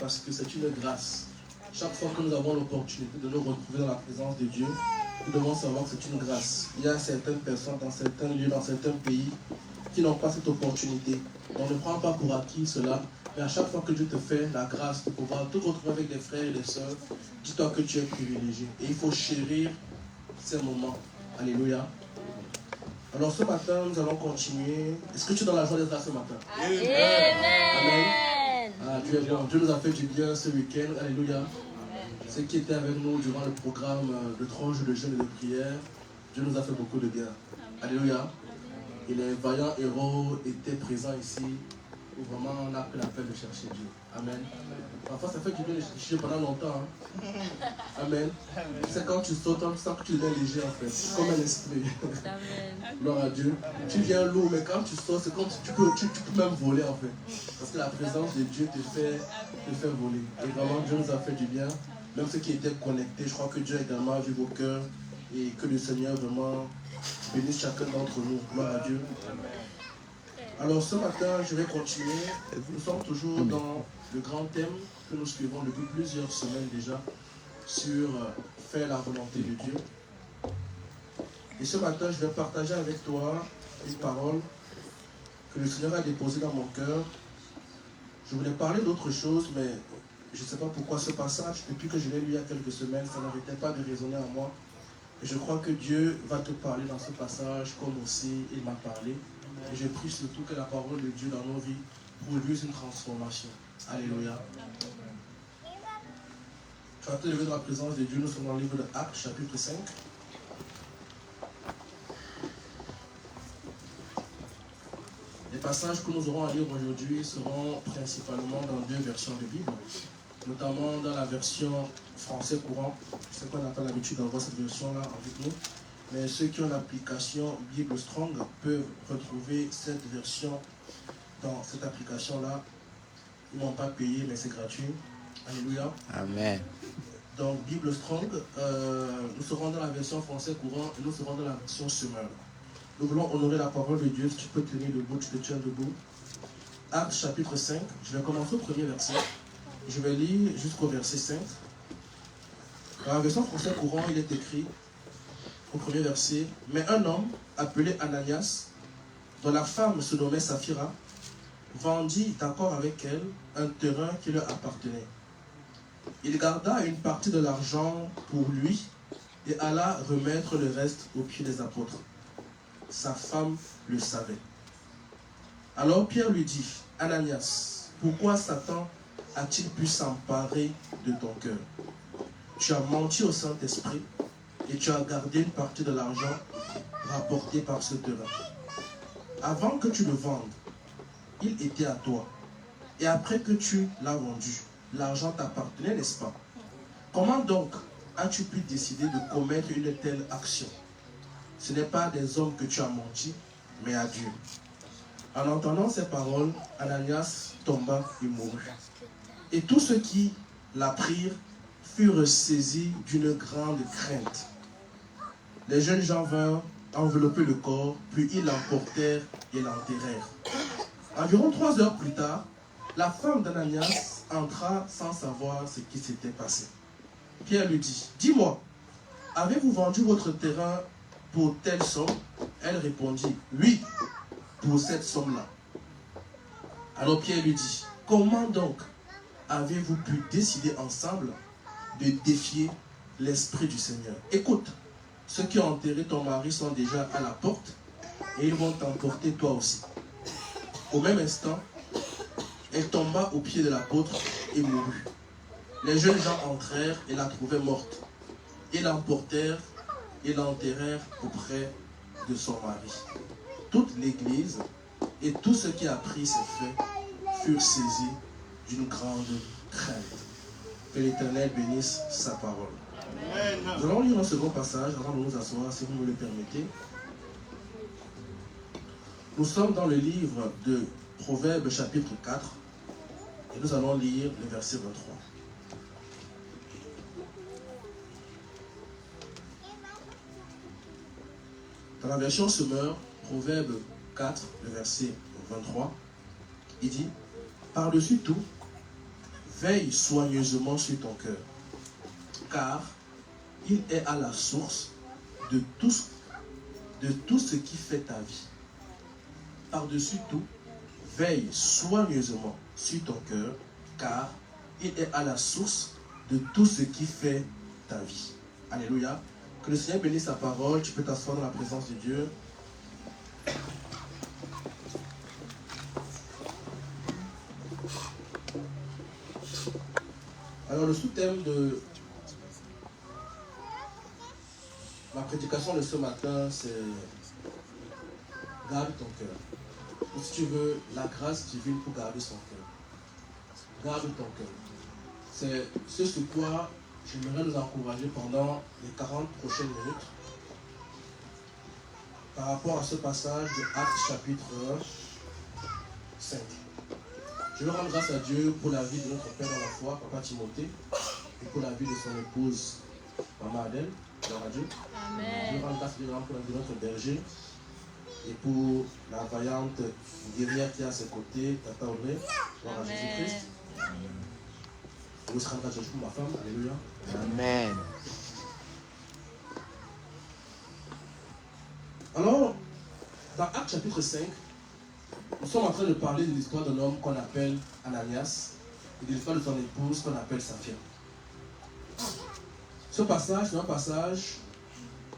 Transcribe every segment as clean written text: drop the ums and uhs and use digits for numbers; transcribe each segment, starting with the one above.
parce que c'est une grâce. Chaque fois que nous avons l'opportunité de nous retrouver dans la présence de Dieu, nous devons savoir que c'est une grâce. Il y a certaines personnes dans certains lieux, dans certains pays, qui n'ont pas cette opportunité. Donc ne prends pas pour acquis cela, mais à chaque fois que Dieu te fait la grâce de pouvoir te retrouver avec des frères et des sœurs, dis-toi que tu es privilégié. Et il faut chérir ces moments. Alléluia. Alors ce matin, nous allons continuer. Est-ce que tu es dans la joie d'être là ce matin? Amen. Amen. Ah, Dieu est bon. Dieu nous a fait du bien ce week-end. Alléluia. Ceux qui étaient avec nous durant le programme de tranche de jeûne et de prière, Dieu nous a fait beaucoup de bien. Alléluia. Et les vaillants héros étaient présents ici, où vraiment on a pris la peine de chercher Dieu. Amen. Parfois ça fait du bien de chercher pendant longtemps. Hein. Amen. C'est quand tu sautes, tu sens que tu deviens léger en fait, comme un esprit. Amen. Gloire à Dieu. Tu viens lourd, mais quand tu sautes, c'est comme si tu peux même voler en fait. Parce que la présence de Dieu te fait voler. Et vraiment Dieu nous a fait du bien. Même ceux qui étaient connectés, je crois que Dieu a également vu vos cœurs et que le Seigneur vraiment bénisse chacun d'entre nous. Gloire à Dieu. Alors ce matin, je vais continuer. Nous sommes toujours dans le grand thème que nous suivons depuis plusieurs semaines déjà sur faire la volonté de Dieu. Et ce matin, je vais partager avec toi une parole que le Seigneur a déposée dans mon cœur. Je voulais parler d'autre chose, mais je ne sais pas pourquoi ce passage, depuis que je l'ai lu il y a quelques semaines, ça n'arrêtait pas de résonner en moi. Et je crois que Dieu va te parler dans ce passage comme aussi il m'a parlé. Et je prie surtout que la parole de Dieu dans nos vies produise une transformation. Alléluia. Tu vas te lever dans la présence de Dieu. Nous sommes dans le livre de Actes, chapitre 5. Les passages que nous aurons à lire aujourd'hui seront principalement dans deux versions de Bible, notamment dans la version français courant. Je sais qu'on n'a pas l'habitude d'avoir cette version-là avec nous, mais ceux qui ont l'application Bible Strong peuvent retrouver cette version dans cette application-là. Ils n'ont pas payé, mais c'est gratuit. Alléluia. Amen. Donc, Bible Strong, nous serons dans la version français courant et nous serons dans la version Semeur. Nous voulons honorer la parole de Dieu. Si tu peux tenir debout, tu te tiens debout. Actes chapitre 5, je vais commencer au premier verset. Je vais lire jusqu'au verset 5. Dans la version français courant, il est écrit au premier verset: mais un homme appelé Ananias, dont la femme se nommait Saphira, vendit d'accord avec elle un terrain qui leur appartenait. Il garda une partie de l'argent pour lui et alla remettre le reste aux pieds des apôtres. Sa femme le savait. Alors Pierre lui dit: Ananias, pourquoi Satan a-t-il pu s'emparer de ton cœur? Tu as menti au Saint-Esprit et tu as gardé une partie de l'argent rapporté par ce terrain. Avant que tu le vendes, il était à toi. Et après que tu l'as vendu, l'argent t'appartenait, n'est-ce pas? Comment donc as-tu pu décider de commettre une telle action? Ce n'est pas à des hommes que tu as menti, mais à Dieu. En entendant ces paroles, Ananias tomba et mourut. Et tous ceux qui l'apprirent furent saisis d'une grande crainte. Les jeunes gens vinrent envelopper le corps, puis ils l'emportèrent et l'enterrèrent. Environ 3 heures plus tard, la femme d'Ananias entra sans savoir ce qui s'était passé. Pierre lui dit: dis-moi, avez-vous vendu votre terrain pour telle somme? Elle répondit: oui, pour cette somme-là. Alors Pierre lui dit: comment donc avez-vous pu décider ensemble de défier l'Esprit du Seigneur? Écoute, ceux qui ont enterré ton mari sont déjà à la porte et ils vont t'emporter toi aussi. Au même instant, elle tomba aux pieds de l'apôtre et mourut. Les jeunes gens entrèrent et la trouvaient morte. Ils l'emportèrent et l'enterrèrent auprès de son mari. Toute l'église et tous ceux qui apprirent ces faits furent saisis d'une grande crainte. Que l'Éternel bénisse sa parole. Amen. Nous allons lire un second passage avant de nous asseoir, si vous me le permettez. Nous sommes dans le livre de Proverbes chapitre 4 et nous allons lire le verset 23. Dans la version Semeur, Proverbe 4, le verset 23, il dit: par-dessus tout, veille soigneusement sur ton cœur, car il est à la source de tout ce qui fait ta vie. Par-dessus tout, veille soigneusement sur ton cœur, car il est à la source de tout ce qui fait ta vie. Alléluia. Que le Seigneur bénisse sa parole. Tu peux t'asseoir dans la présence de Dieu. Alors le sous-thème de ma prédication de ce matin, c'est garde ton cœur. Ou si tu veux, la grâce divine pour garder son cœur. Garde ton cœur. C'est ce sur quoi j'aimerais nous encourager pendant les 40 prochaines minutes par rapport à ce passage de Actes chapitre 5. Je veux rendre grâce à Dieu pour la vie de notre Père dans la foi, Papa Timothée, et pour la vie de son épouse, Maman Adèle. Gloire à Dieu. Amen. Je veux rendre grâce à Dieu pour la vie de notre berger et pour la vaillante guerrière qui est à ses côtés, Tata Audrey. Gloire à Jésus-Christ. Je veux rendre grâce à Dieu pour ma femme. Alléluia. Amen. Alors, dans Actes chapitre 5, nous sommes en train de parler de l'histoire d'un homme qu'on appelle Ananias et de l'histoire de son épouse qu'on appelle Saphira. Ce passage, c'est un passage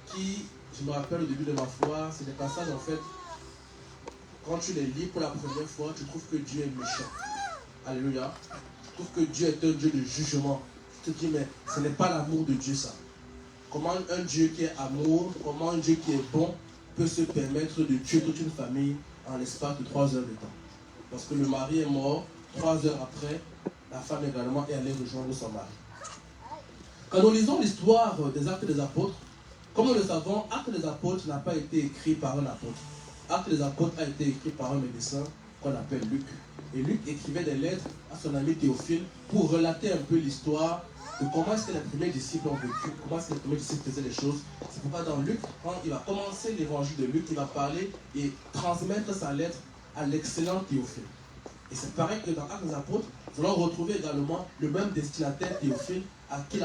qui, je me rappelle au début de ma foi, c'est des passages en fait, quand tu les lis pour la première fois, tu trouves que Dieu est méchant. Alléluia. Tu trouves que Dieu est un Dieu de jugement. Tu te dis, mais ce n'est pas l'amour de Dieu ça. Comment un Dieu qui est amour, comment un Dieu qui est bon peut se permettre de tuer toute une famille en l'espace de 3 heures de temps. Parce que le mari est mort, 3 heures après, la femme également est allée rejoindre son mari. Quand nous lisons l'histoire des Actes des Apôtres, comme nous le savons, Actes des Apôtres n'a pas été écrit par un apôtre. Actes des Apôtres a été écrit par un médecin qu'on appelle Luc. Et Luc écrivait des lettres à son ami Théophile pour relater un peu l'histoire de comment est-ce que les premiers disciples ont vécu, comment est-ce que les premiers disciples faisaient les choses. C'est pourquoi dans Luc, quand il va commencer l'évangile de Luc, il va parler et transmettre sa lettre à l'excellent Théophile. Et c'est pareil que dans Actes des Apôtres, nous allons retrouver également le même destinataire Théophile à qui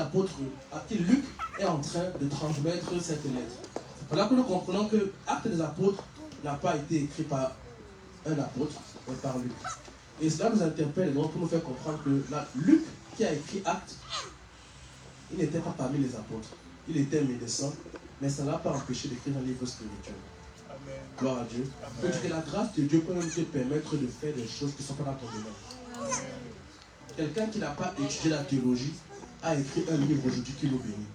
Luc est en train de transmettre cette lettre. C'est pour là que nous comprenons que Actes des Apôtres n'a pas été écrit par un apôtre, mais par Luc. Et cela nous interpelle donc pour nous faire comprendre que Luc qui a écrit Actes, il n'était pas parmi les apôtres. Il était médecin, mais ça ne l'a pas empêché d'écrire un livre spirituel. Amen. Gloire à Dieu. Parce que la grâce de Dieu peut même te permettre de faire des choses qui ne sont pas dans ton domaine. Quelqu'un qui n'a pas étudié la théologie a écrit un livre aujourd'hui qui nous bénit.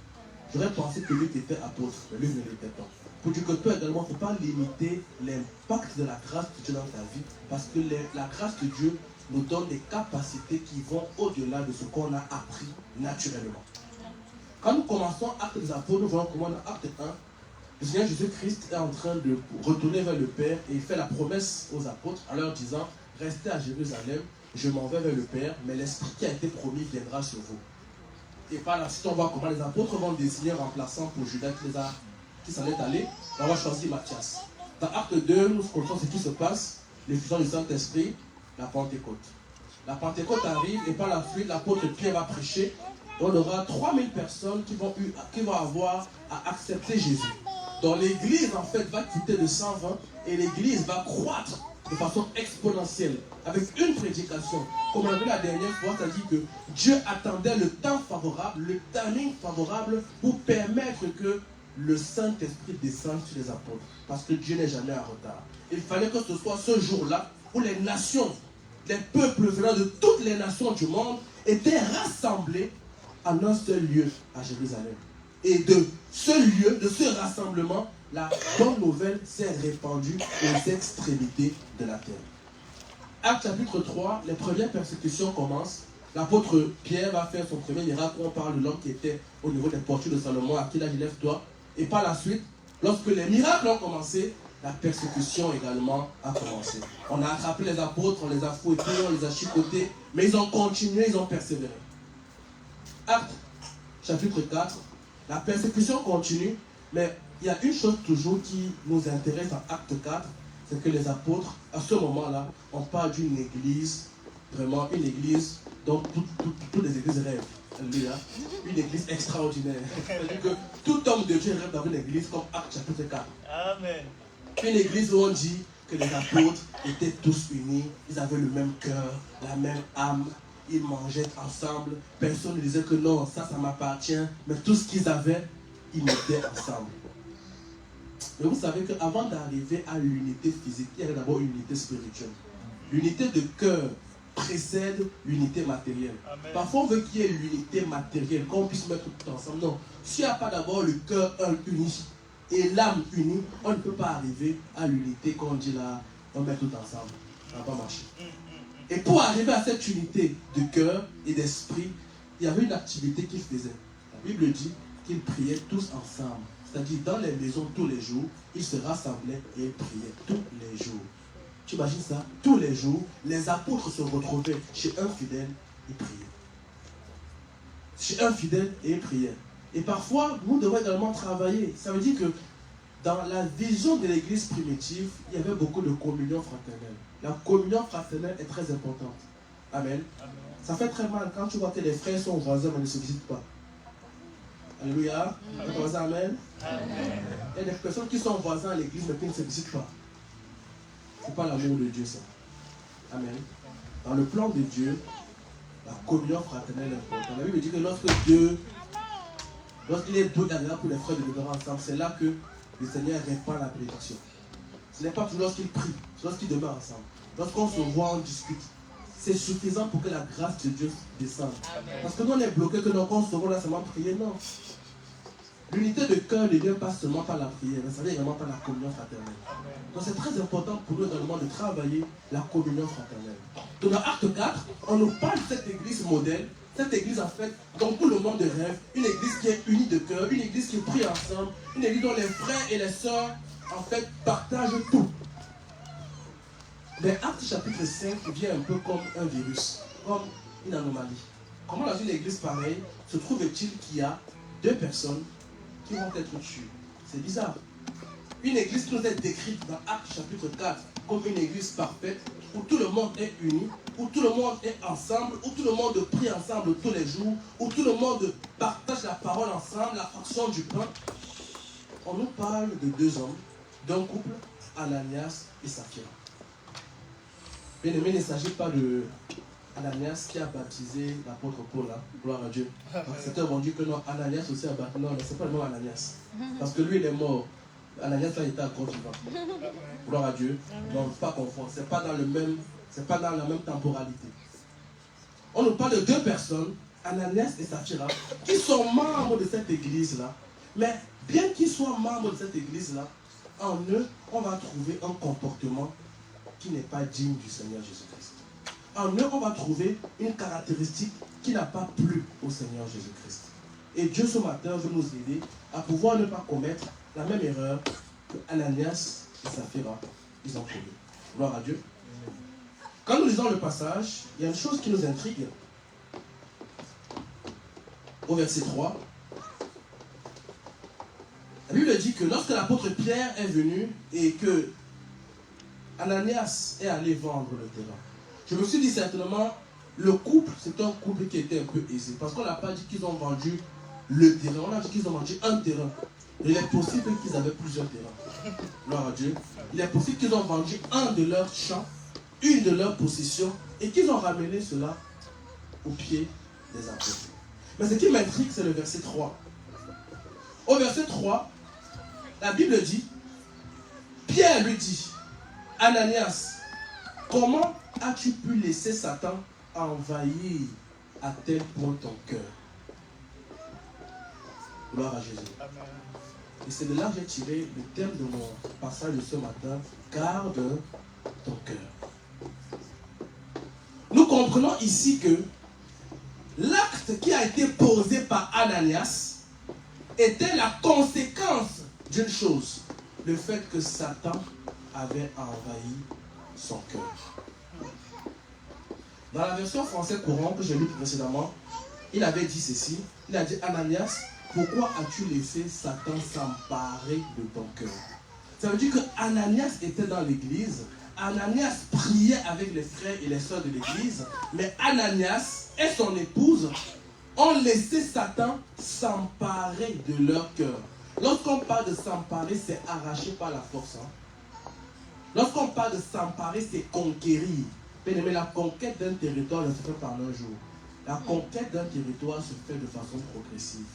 J'aurais pensé que Luc était apôtre, mais lui ne l'était pas. Pour dire que toi également, il ne faut pas limiter l'impact de la grâce de Dieu dans ta vie, parce que la grâce de Dieu nous donne des capacités qui vont au-delà de ce qu'on a appris naturellement. Quand nous commençons Actes des Apôtres, nous voyons comment dans Acte 1, le Seigneur Jésus-Christ est en train de retourner vers le Père et il fait la promesse aux apôtres en leur disant « Restez à Jérusalem, je m'en vais vers le Père, mais l'Esprit qui a été promis viendra sur vous. » Et par la suite, on voit comment les apôtres vont désigner un remplaçant pour Judas qui s'en est allé. On va choisir Matthias. Dans Acte 2, nous comprenons ce qui se passe, l'effusion du Saint-Esprit, la Pentecôte. La Pentecôte arrive et par la suite, l'apôtre Pierre va prêcher. On aura 3000 personnes qui vont avoir à accepter Jésus. Donc l'église en fait va quitter de 120 et l'église va croître de façon exponentielle avec une prédication. Comme on a vu la dernière fois, ça dit que Dieu attendait le temps favorable, le timing favorable pour permettre que le Saint-Esprit descende sur les apôtres. Parce que Dieu n'est jamais en retard. Il fallait que ce soit ce jour-là où les nations, les peuples venant de toutes les nations du monde étaient rassemblés en un seul lieu à Jérusalem. Et de ce lieu, de ce rassemblement, la bonne nouvelle s'est répandue aux extrémités de la terre. Acte chapitre 3, les premières persécutions commencent. L'apôtre Pierre va faire son premier miracle où on parle de l'homme qui était au niveau des portures de Salomon, à qui là, lève-toi. Et par la suite, lorsque les miracles ont commencé, la persécution également a commencé. On a attrapé les apôtres, on les a fouettés, on les a chicotés, mais ils ont continué, ils ont persévéré. Acte chapitre 4, la persécution continue, mais il y a une chose toujours qui nous intéresse en Acte 4, c'est que les apôtres, à ce moment-là, on parle d'une église, vraiment une église Donc, toutes les églises rêvent. Alléluia. Une église extraordinaire. C'est-à-dire que tout homme de Dieu rêve dans une église comme Actes chapitre 4. Amen. Une église où on dit que les apôtres étaient tous unis, ils avaient le même cœur, la même âme, ils mangeaient ensemble. Personne ne disait que non, ça m'appartient. Mais tout ce qu'ils avaient, ils mettaient ensemble. Mais vous savez qu'avant d'arriver à l'unité physique, il y avait d'abord une unité spirituelle. L'unité de cœur précède l'unité matérielle. Amen. Parfois, on veut qu'il y ait l'unité matérielle, qu'on puisse mettre tout ensemble. Non, s'il n'y a pas d'abord le cœur uni et l'âme unie, on ne peut pas arriver à l'unité quand on dit là, on met tout ensemble. Ça ne va pas marcher. Et pour arriver à cette unité de cœur et d'esprit, il y avait une activité qu'ils faisaient. La Bible dit qu'ils priaient tous ensemble. C'est-à-dire dans les maisons tous les jours, ils se rassemblaient et ils priaient tous les jours. Tu imagines ça? Tous les jours, les apôtres se retrouvaient chez un fidèle et priaient. Chez un fidèle et ils priaient. Et parfois, nous devons également travailler. Ça veut dire que dans la vision de l'église primitive, il y avait beaucoup de communion fraternelle. La communion fraternelle est très importante. Amen. Amen. Ça fait très mal quand tu vois que les frères sont voisins mais ne se visitent pas. Alléluia. Amen. Amen. Il y a des personnes qui sont voisins à l'église mais qui ne se visitent pas. Ce n'est pas l'amour de Dieu ça. Amen. Dans le plan de Dieu, la communion fraternelle est importante. La Bible dit que lorsqu'il est deux agréables pour les frères de demeurer ensemble, c'est là que le Seigneur répand la prédication. Ce n'est pas toujours lorsqu'ils prient, c'est lorsqu'ils demeurent ensemble. Lorsqu'on se voit, on discute. C'est suffisant pour que la grâce de Dieu descende. Amen. Parce que nous on est bloqué que nous on se voit là seulement prier, non. L'unité de cœur ne vient pas seulement par la prière, mais ça vient également par la communion fraternelle. Amen. Donc c'est très important pour nous également de travailler la communion fraternelle. Donc dans Acte 4, on nous parle de cette église modèle, cette église en fait, dont tout le monde rêve, une église qui est unie de cœur, une église qui prie ensemble, une église dont les frères et les sœurs en fait partagent tout. Mais Acte chapitre 5 vient un peu comme un virus, comme une anomalie. Comment dans une église pareille se trouve-t-il qu'il y a deux personnes qui vont être tuées? C'est bizarre. Une église qui nous est décrite dans Acte chapitre 4 comme une église parfaite, où tout le monde est uni, où tout le monde est ensemble, où tout le monde prie ensemble tous les jours, où tout le monde partage la parole ensemble, la fraction du pain. On nous parle de deux hommes, d'un couple, Ananias et Saphira. Bien aimé, il ne s'agit pas de Ananias qui a baptisé l'apôtre Paul, hein. Gloire à Dieu. Certains vont dire que non, Ananias aussi a baptisé. Non, mais ce n'est pas le nom Ananias. Parce que lui, il est mort. Ananias, là, il était encore vivant. Gloire à Dieu. Non, pas confondre. Ce n'est pas dans la même temporalité. On nous parle de deux personnes, Ananias et Saphira, qui sont membres de cette église-là. Mais bien qu'ils soient membres de cette église-là, en eux, on va trouver un comportement qui n'est pas digne du Seigneur Jésus-Christ. En eux, on va trouver une caractéristique qui n'a pas plu au Seigneur Jésus-Christ. Et Dieu, ce matin, veut nous aider à pouvoir ne pas commettre la même erreur que Ananias et Saphira, ils ont commis. Gloire à Dieu. Quand nous lisons le passage, il y a une chose qui nous intrigue. Au verset 3, la Bible dit que lorsque l'apôtre Pierre est venu et que Ananias est allé vendre le terrain, je me suis dit certainement, le couple, c'est un couple qui était un peu aisé. Parce qu'on n'a pas dit qu'ils ont vendu le terrain, on a dit qu'ils ont vendu un terrain. Il est possible qu'ils avaient plusieurs terrains. Gloire à Dieu. Il est possible qu'ils ont vendu un de leurs champs, une de leurs possessions, et qu'ils ont ramené cela au pied des apôtres. Mais ce qui m'intrigue, c'est le verset 3. Au verset 3, la Bible dit, Pierre lui dit, Ananias, comment as-tu pu laisser Satan envahir à tel point ton cœur? Gloire à Jésus. Amen. Et c'est de là que j'ai tiré le thème de mon passage de ce matin, garde ton cœur. Nous comprenons ici que l'acte qui a été posé par Ananias était la conséquence d'une chose, le fait que Satan avait envahi son cœur. Dans la version française courante que j'ai lue précédemment, il avait dit ceci, il a dit, Ananias, pourquoi as-tu laissé Satan s'emparer de ton cœur? Ça veut dire que Ananias était dans l'église, Ananias priait avec les frères et les sœurs de l'église, mais Ananias et son épouse ont laissé Satan s'emparer de leur cœur. Lorsqu'on parle de s'emparer, c'est arraché par la force. Hein? Lorsqu'on parle de s'emparer, c'est conquérir. Mais la conquête d'un territoire ne se fait pas en un jour. La conquête d'un territoire se fait de façon progressive.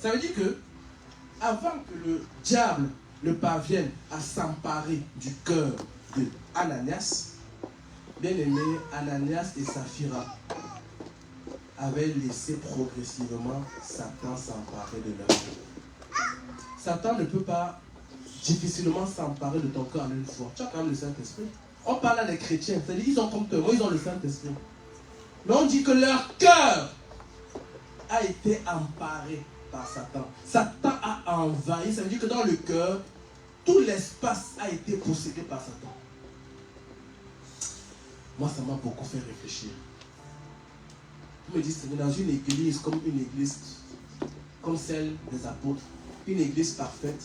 Ça veut dire que, avant que le diable ne parvienne à s'emparer du cœur de Ananias, bien aimé, Ananias et Saphira avaient laissé progressivement Satan s'emparer de leur cœur. Satan ne peut pas difficilement s'emparer de ton cœur en une fois. Tu as quand même le Saint-Esprit. On parle à des chrétiens, c'est-à-dire qu'ils ont comme toi, ils ont le Saint-Esprit. Mais on dit que leur cœur a été emparé par Satan. Satan a envahi, ça veut dire que dans le cœur, tout l'espace a été possédé par Satan. Moi, ça m'a beaucoup fait réfléchir. Je me dis, c'est dans une église comme celle des apôtres, une église parfaite,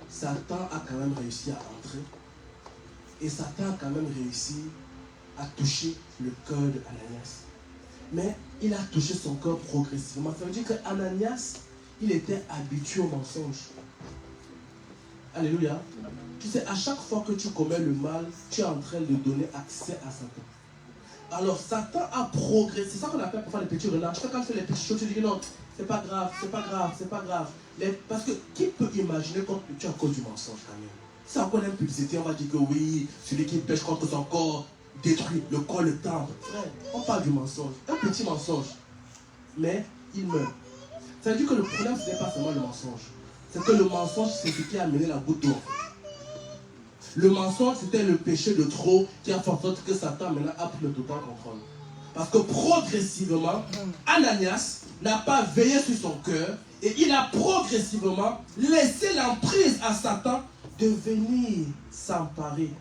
Satan a quand même réussi à entrer. Et Satan a quand même réussi à toucher le cœur d'Ananias. Mais il a touché son cœur progressivement. Ça veut dire qu'Ananias, il était habitué au mensonge. Alléluia. Tu sais, à chaque fois que tu commets le mal, tu es en train de donner accès à Satan. Alors Satan a progressé. C'est ça qu'on appelle pour faire les petits renards. Tu sais, quand tu fais les petites choses, tu dis non, c'est pas grave, c'est pas grave, c'est pas grave. Parce que qui peut imaginer quand tu es à cause du mensonge quand même? C'est encore l'impulsité, on va dire que oui, celui qui pêche contre son corps détruit le corps, le temple. Frère, on parle du mensonge, un petit mensonge, mais il meurt. Ça veut dire que le problème, ce n'est pas seulement le mensonge. C'est que le mensonge, c'est ce qui a amené la goutte d'eau. Le mensonge, c'était le péché de trop qui a fait en sorte que Satan maintenant a pris le total contrôle. Parce que progressivement, Ananias n'a pas veillé sur son cœur et il a progressivement laissé l'emprise à Satan de venir s'emparer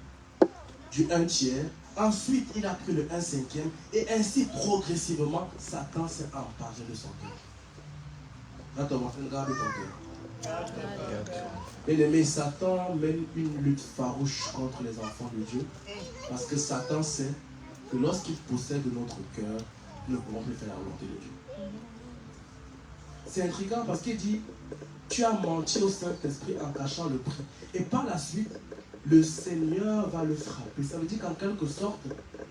du 1/3. Ensuite, il a pris le 1/5 et ainsi progressivement, Satan s'est emparé de son cœur. Attends, regarde ton cœur. Bien aimé, Satan mène une lutte farouche contre les enfants de Dieu parce que Satan sait que lorsqu'il possède notre cœur, nous ne pouvons plus faire la volonté de Dieu. C'est intriguant parce qu'il dit, tu as menti au Saint-Esprit en cachant le prix. Et par la suite, le Seigneur va le frapper. Ça veut dire qu'en quelque sorte,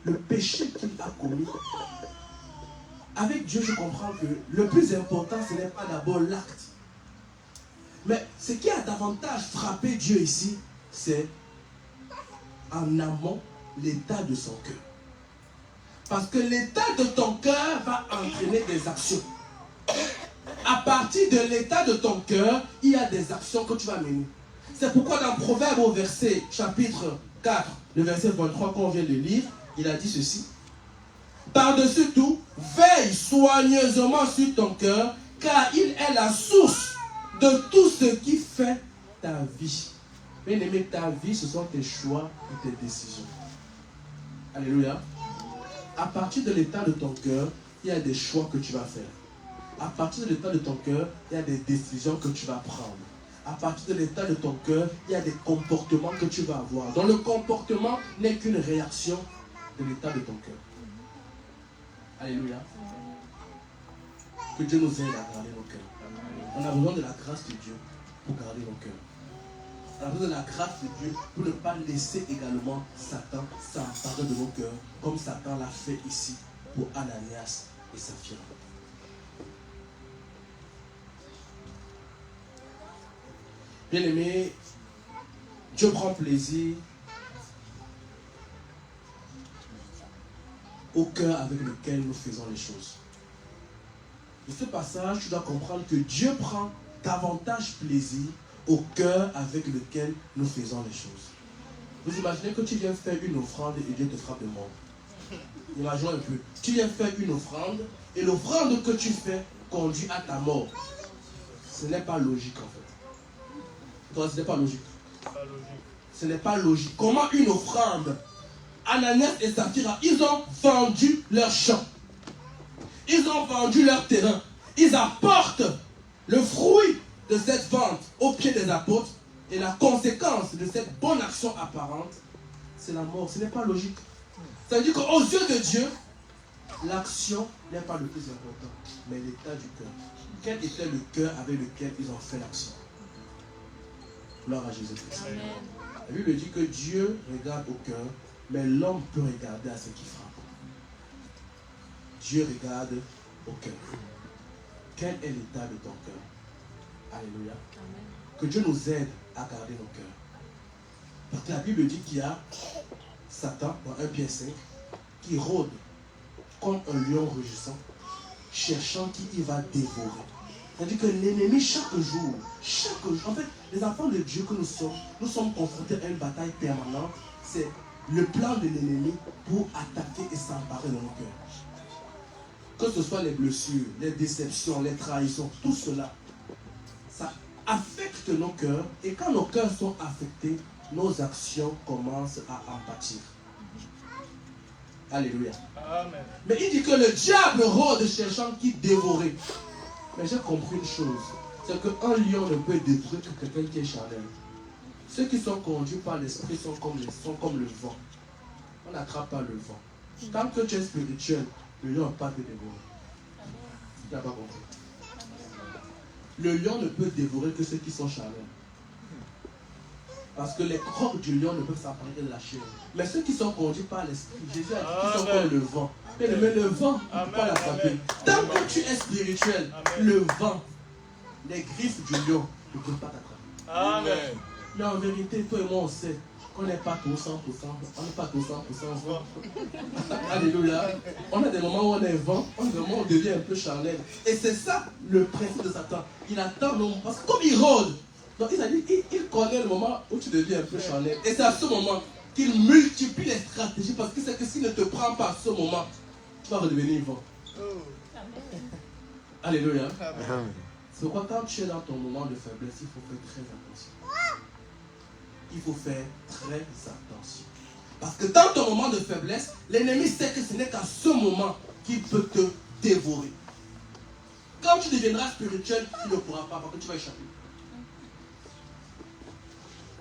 le péché qu'il a commis, avec Dieu, je comprends que le plus important, ce n'est pas d'abord l'acte. Mais ce qui a davantage frappé Dieu ici, c'est en amont l'état de son cœur. Parce que l'état de ton cœur va entraîner des actions. À partir de l'état de ton cœur, il y a des actions que tu vas mener. C'est pourquoi dans Proverbe au verset chapitre 4, le verset 23 qu'on vient de lire, il a dit ceci. Par-dessus tout, veille soigneusement sur ton cœur, car il est la source de tout ce qui fait ta vie. Bien aimé, ta vie, ce sont tes choix et tes décisions. Alléluia. À partir de l'état de ton cœur, il y a des choix que tu vas faire. À partir de l'état de ton cœur, il y a des décisions que tu vas prendre. À partir de l'état de ton cœur, il y a des comportements que tu vas avoir. Donc le comportement n'est qu'une réaction de l'état de ton cœur. Alléluia. Que Dieu nous aide à garder nos cœurs. On a besoin de la grâce de Dieu pour garder nos cœurs. On a besoin de la grâce de Dieu pour ne pas laisser également Satan s'emparer de nos cœurs, comme Satan l'a fait ici pour Ananias et Saphira. Bien aimé, Dieu prend plaisir au cœur avec lequel nous faisons les choses. De ce passage, tu dois comprendre que Dieu prend davantage plaisir au cœur avec lequel nous faisons les choses. Vous imaginez que tu viens faire une offrande et Dieu te frappe de mort. Imaginons un peu. Tu viens faire une offrande et l'offrande que tu fais conduit à ta mort. Ce n'est pas logique en fait. Toi, ce n'est pas logique. Ce n'est pas logique. Comment une offrande? Ananias et Saphira, ils ont vendu leur champ. Ils ont vendu leur terrain. Ils apportent le fruit de cette vente aux pieds des apôtres. Et la conséquence de cette bonne action apparente, c'est la mort. Ce n'est pas logique. Ça veut dire qu'aux yeux de Dieu, l'action n'est pas le plus important, mais l'état du cœur. Quel était le cœur avec lequel ils ont fait l'action? Gloire à Jésus-Christ. La Bible dit que Dieu regarde au cœur, mais l'homme peut regarder à ce qui frappe. Dieu regarde au cœur. Quel est l'état de ton cœur? Alléluia. Amen. Que Dieu nous aide à garder nos cœurs. Parce que la Bible dit qu'il y a Satan, dans 1 Pierre 5, qui rôde comme un lion rugissant, cherchant qui il va dévorer. C'est-à-dire que l'ennemi, chaque jour, en fait, les enfants de Dieu que nous sommes confrontés à une bataille permanente. C'est le plan de l'ennemi pour attaquer et s'emparer de nos cœurs. Que ce soit les blessures, les déceptions, les trahisons, tout cela, ça affecte nos cœurs. Et quand nos cœurs sont affectés, nos actions commencent à en pâtir. Alléluia. Amen. Mais il dit que le diable rôde cherchant qui dévorer. Mais j'ai compris une chose, c'est qu'un lion ne peut détruire que quelqu'un qui est charnel. Ceux qui sont conduits par l'esprit sont comme le vent. On n'attrape pas le vent. Tant que tu es spirituel, le lion ne peut pas te dévorer. Tu n'as pas compris. Le lion ne peut dévorer que ceux qui sont charnels. Parce que les crocs du lion ne peuvent s'emparer de la chair. Mais ceux qui sont conduits par l'esprit, Jésus a dit qu'ils sont comme le vent. Mais le vent, il ne peut pas l'attraper. Tant que tu es spirituel, le vent, les griffes du lion ne peuvent pas t'attraper. Amen. Mais en vérité, toi et moi, on sait qu'on n'est pas tous 100%. On n'est pas tous 100% vent. Alléluia. On a des moments où on est vent, on a des moments où on devient un peu charnel. Et c'est ça le principe de Satan. Il attend le moment. Parce que comme il rôde, donc il a dit, il connaît le moment où tu deviens un peu charnel. Et c'est à ce moment qu'il multiplie les stratégies. Parce que c'est que s'il ne te prend pas à ce moment, tu vas redevenir vent. Alléluia. C'est pourquoi quand tu es dans ton moment de faiblesse, il faut faire très attention. Il faut faire très attention. Parce que dans ton moment de faiblesse, l'ennemi sait que ce n'est qu'à ce moment qu'il peut te dévorer. Quand tu deviendras spirituel, il ne pourra pas parce que tu vas échapper.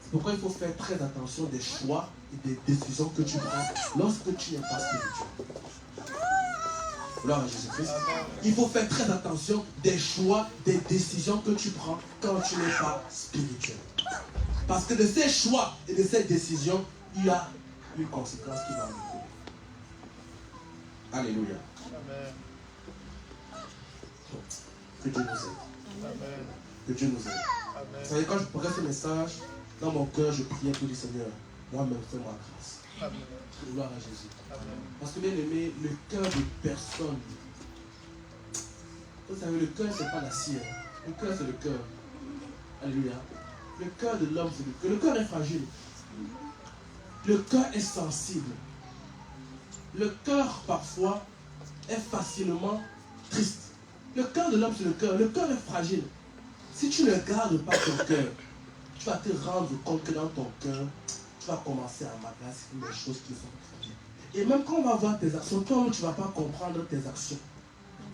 C'est pourquoi il faut faire très attention des choix et des décisions que tu prends lorsque tu n'es pas spirituel. Gloire à Jésus-Christ. Il faut faire très attention des choix, des décisions que tu prends quand tu n'es pas spirituel. Parce que de ces choix et de ces décisions, il y a une conséquence qui va en découler. Alléluia. Amen. Que Dieu nous aide. Amen. Que Dieu nous aide. Amen. Vous savez, quand je préparais ce message, dans mon cœur, je priais pour le Seigneur. Moi-même, fais-moi grâce. Amen. Gloire à Jésus. Amen. Parce que bien aimé, le cœur de personne. Vous savez, le cœur, ce n'est pas la cire. Le cœur, c'est le cœur. Alléluia. Le cœur de l'homme, c'est le cœur. Le cœur est fragile. Le cœur est sensible. Le cœur, parfois, est facilement triste. Le cœur de l'homme, c'est le cœur. Le cœur est fragile. Si tu ne gardes pas ton cœur, tu vas te rendre compte que dans ton cœur, tu vas commencer à m'agacer des choses qui sont fragiles. Et même quand on va voir tes actions, toi, tu ne vas pas comprendre tes actions.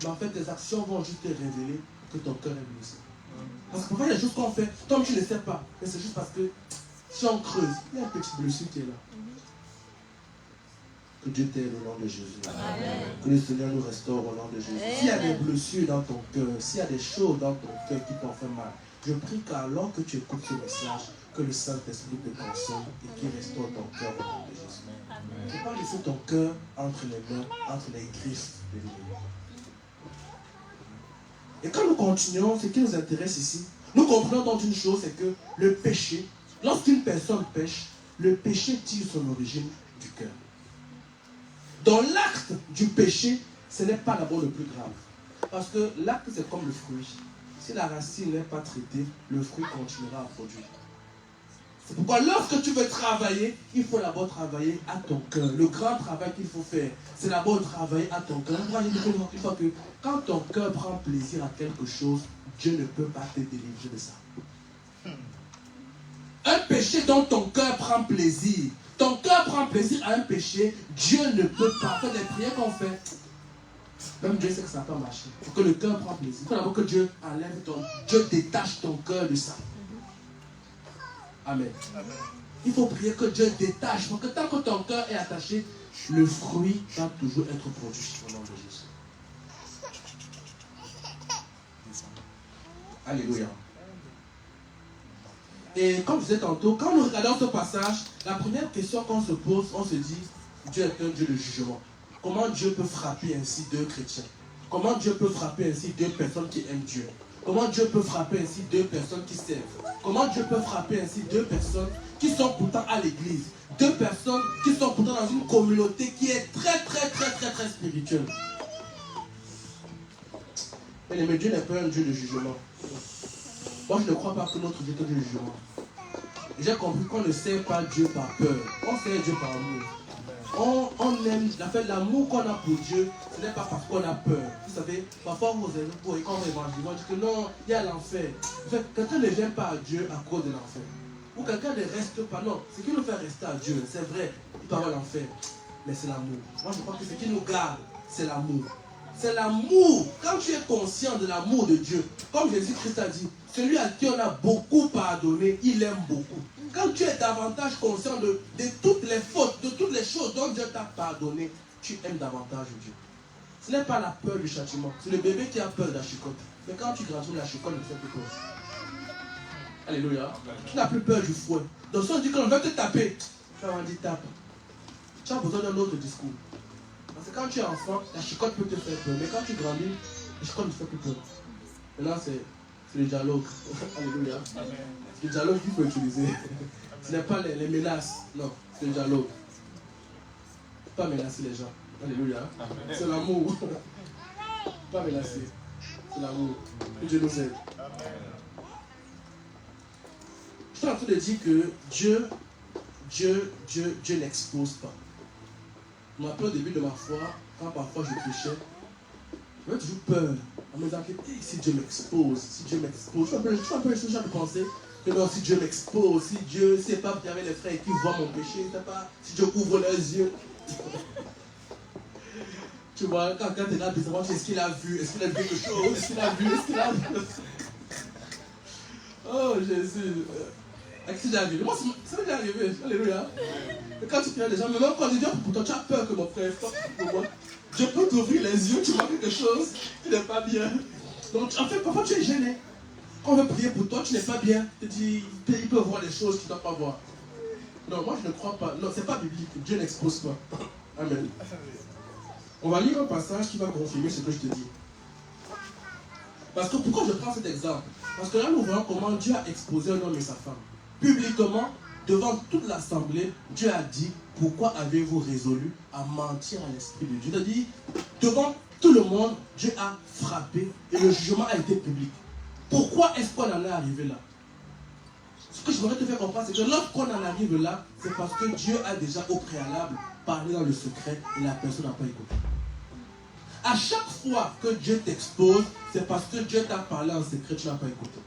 Mais en fait, tes actions vont juste te révéler que ton cœur est blessé. Parce que parfois, il y a des choses qu'on fait, toi, tu ne sais pas. Mais c'est juste parce que si on creuse, il y a un petit blessure qui est là. Que Dieu t'aide au nom de Jésus. Amen. Que le Seigneur nous restaure au nom de Jésus. S'il y a des blessures dans ton cœur, s'il y a des choses dans ton cœur qui t'ont fait mal, je prie qu'alors que tu écoutes ce message, que le Saint-Esprit te console et qu'il restaure ton cœur au nom de Jésus. Ne peux pas laisser ton cœur entre les mains, entre les griffes de l'ennemi. Et quand nous continuons, ce qui nous intéresse ici, nous comprenons donc une chose, c'est que le péché, lorsqu'une personne pêche, le péché tire son origine du cœur. Dans l'acte du péché, ce n'est pas d'abord le plus grave. Parce que l'acte, c'est comme le fruit. Si la racine n'est pas traitée, le fruit continuera à produire. C'est pourquoi lorsque tu veux travailler, il faut d'abord travailler à ton cœur. Le grand travail qu'il faut faire, c'est d'abord travailler à ton cœur. Une fois que quand ton cœur prend plaisir à quelque chose, Dieu ne peut pas te délivrer de ça. Un péché dont ton cœur prend plaisir, ton cœur prend plaisir à un péché, Dieu ne peut pas faire des prières qu'on fait. Même Dieu sait que ça n'a pas marché. Il faut que le cœur prenne plaisir. Il faut d'abord que Dieu enlève Dieu détache ton cœur de ça. Amen. Il faut prier que Dieu détache. Parce que tant que ton cœur est attaché, le fruit va toujours être produit au nom de Jésus. Alléluia. Et comme je disais tantôt, quand nous regardons ce passage, la première question qu'on se pose, on se dit, Dieu est un Dieu de jugement. Comment Dieu peut frapper ainsi deux chrétiens? Comment Dieu peut frapper ainsi deux personnes qui aiment Dieu? Comment Dieu peut frapper ainsi deux personnes qui servent? Comment Dieu peut frapper ainsi deux personnes qui sont pourtant à l'église? Deux personnes qui sont pourtant dans une communauté qui est très spirituelle. Mais Dieu n'est pas un Dieu de jugement. Moi, je ne crois pas que notre Dieu est un Dieu de jugement. J'ai compris qu'on ne sert pas Dieu par peur. On sert Dieu par amour. On aime, l'amour qu'on a pour Dieu, ce n'est pas parce qu'on a peur. Vous savez, parfois vous avez pour quand on évangélise, on dit que non, il y a l'enfer. En fait, quelqu'un ne vient pas à Dieu à cause de l'enfer. Ou quelqu'un ne reste pas. Non, ce qui nous fait rester à Dieu, c'est vrai, il peut y avoir l'enfer. Mais c'est l'amour. Moi, je crois que ce qui nous garde, c'est l'amour. C'est l'amour. Quand tu es conscient de l'amour de Dieu, comme Jésus-Christ a dit, celui à qui on a beaucoup pardonné, il aime beaucoup. Quand tu es davantage conscient de toutes les fautes, de toutes les choses dont Dieu t'a pardonné, tu aimes davantage Dieu. Ce n'est pas la peur du châtiment. C'est le bébé qui a peur de la chicotte. Mais quand tu grandis, la chicotte ne fait plus peur. Alléluia. Tu n'as plus peur du fouet. Donc si on dit qu'on veut te taper, tu vas dire tape. Tu as besoin d'un autre discours. Parce que quand tu es enfant, la chicotte peut te faire peur. Mais quand tu grandis, la chicotte ne fait plus peur. Maintenant, c'est le dialogue. Alléluia. C'est le dialogue qu'il faut utiliser. Ce n'est pas les menaces. Non, c'est le dialogue. Pas menacer les gens. Alléluia. C'est l'amour. Pas menacer. C'est l'amour. Que Dieu nous aide. Je suis en train de dire que Dieu n'expose pas. Je me rappelle au début de ma foi, quand parfois je péchais, j'avais toujours peur en me disant que si Dieu m'expose, je suis un peu ce genre de pensée que non, si Dieu m'expose, si Dieu, c'est pas qu'il y avait les frères qui voient mon péché, c'est pas si Dieu ouvre leurs yeux. Tu vois, quand tu es là, est-ce qu'il a vu? Est-ce qu'il a vu quelque chose? Est-ce qu'il a vu? Oh Jésus! Est-ce qu'il a vu? Moi, ça m'est déjà arrivé. Alléluia. Et quand tu pries les gens, mais même quand tu dis, pour toi, tu as peur que mon frère fasse pour moi. Dieu peut t'ouvrir les yeux, tu vois quelque chose qui n'est pas bien. Donc, en fait, parfois, tu es gêné. Quand on veut prier pour toi, tu n'es pas bien. Tu te dis, il peut voir des choses qu'il ne doit pas voir. Non, moi, je ne crois pas. Non, ce n'est pas biblique. Dieu n'expose pas. Amen. On va lire un passage qui va confirmer ce que je te dis. Parce que pourquoi je prends cet exemple? Parce que là, nous voyons comment Dieu a exposé un homme et sa femme. Publiquement, devant toute l'assemblée, Dieu a dit, pourquoi avez-vous résolu à mentir à l'Esprit de Dieu? C'est-à-dire, devant tout le monde, Dieu a frappé et le jugement a été public. Pourquoi est-ce qu'on en est arrivé là? Ce que je voudrais te faire comprendre, c'est que lorsqu'on en arrive là, c'est parce que Dieu a déjà au préalable parlé dans le secret et la personne n'a pas écouté. À chaque fois que Dieu t'expose, c'est parce que Dieu t'a parlé en secret, tu n'as pas écouté.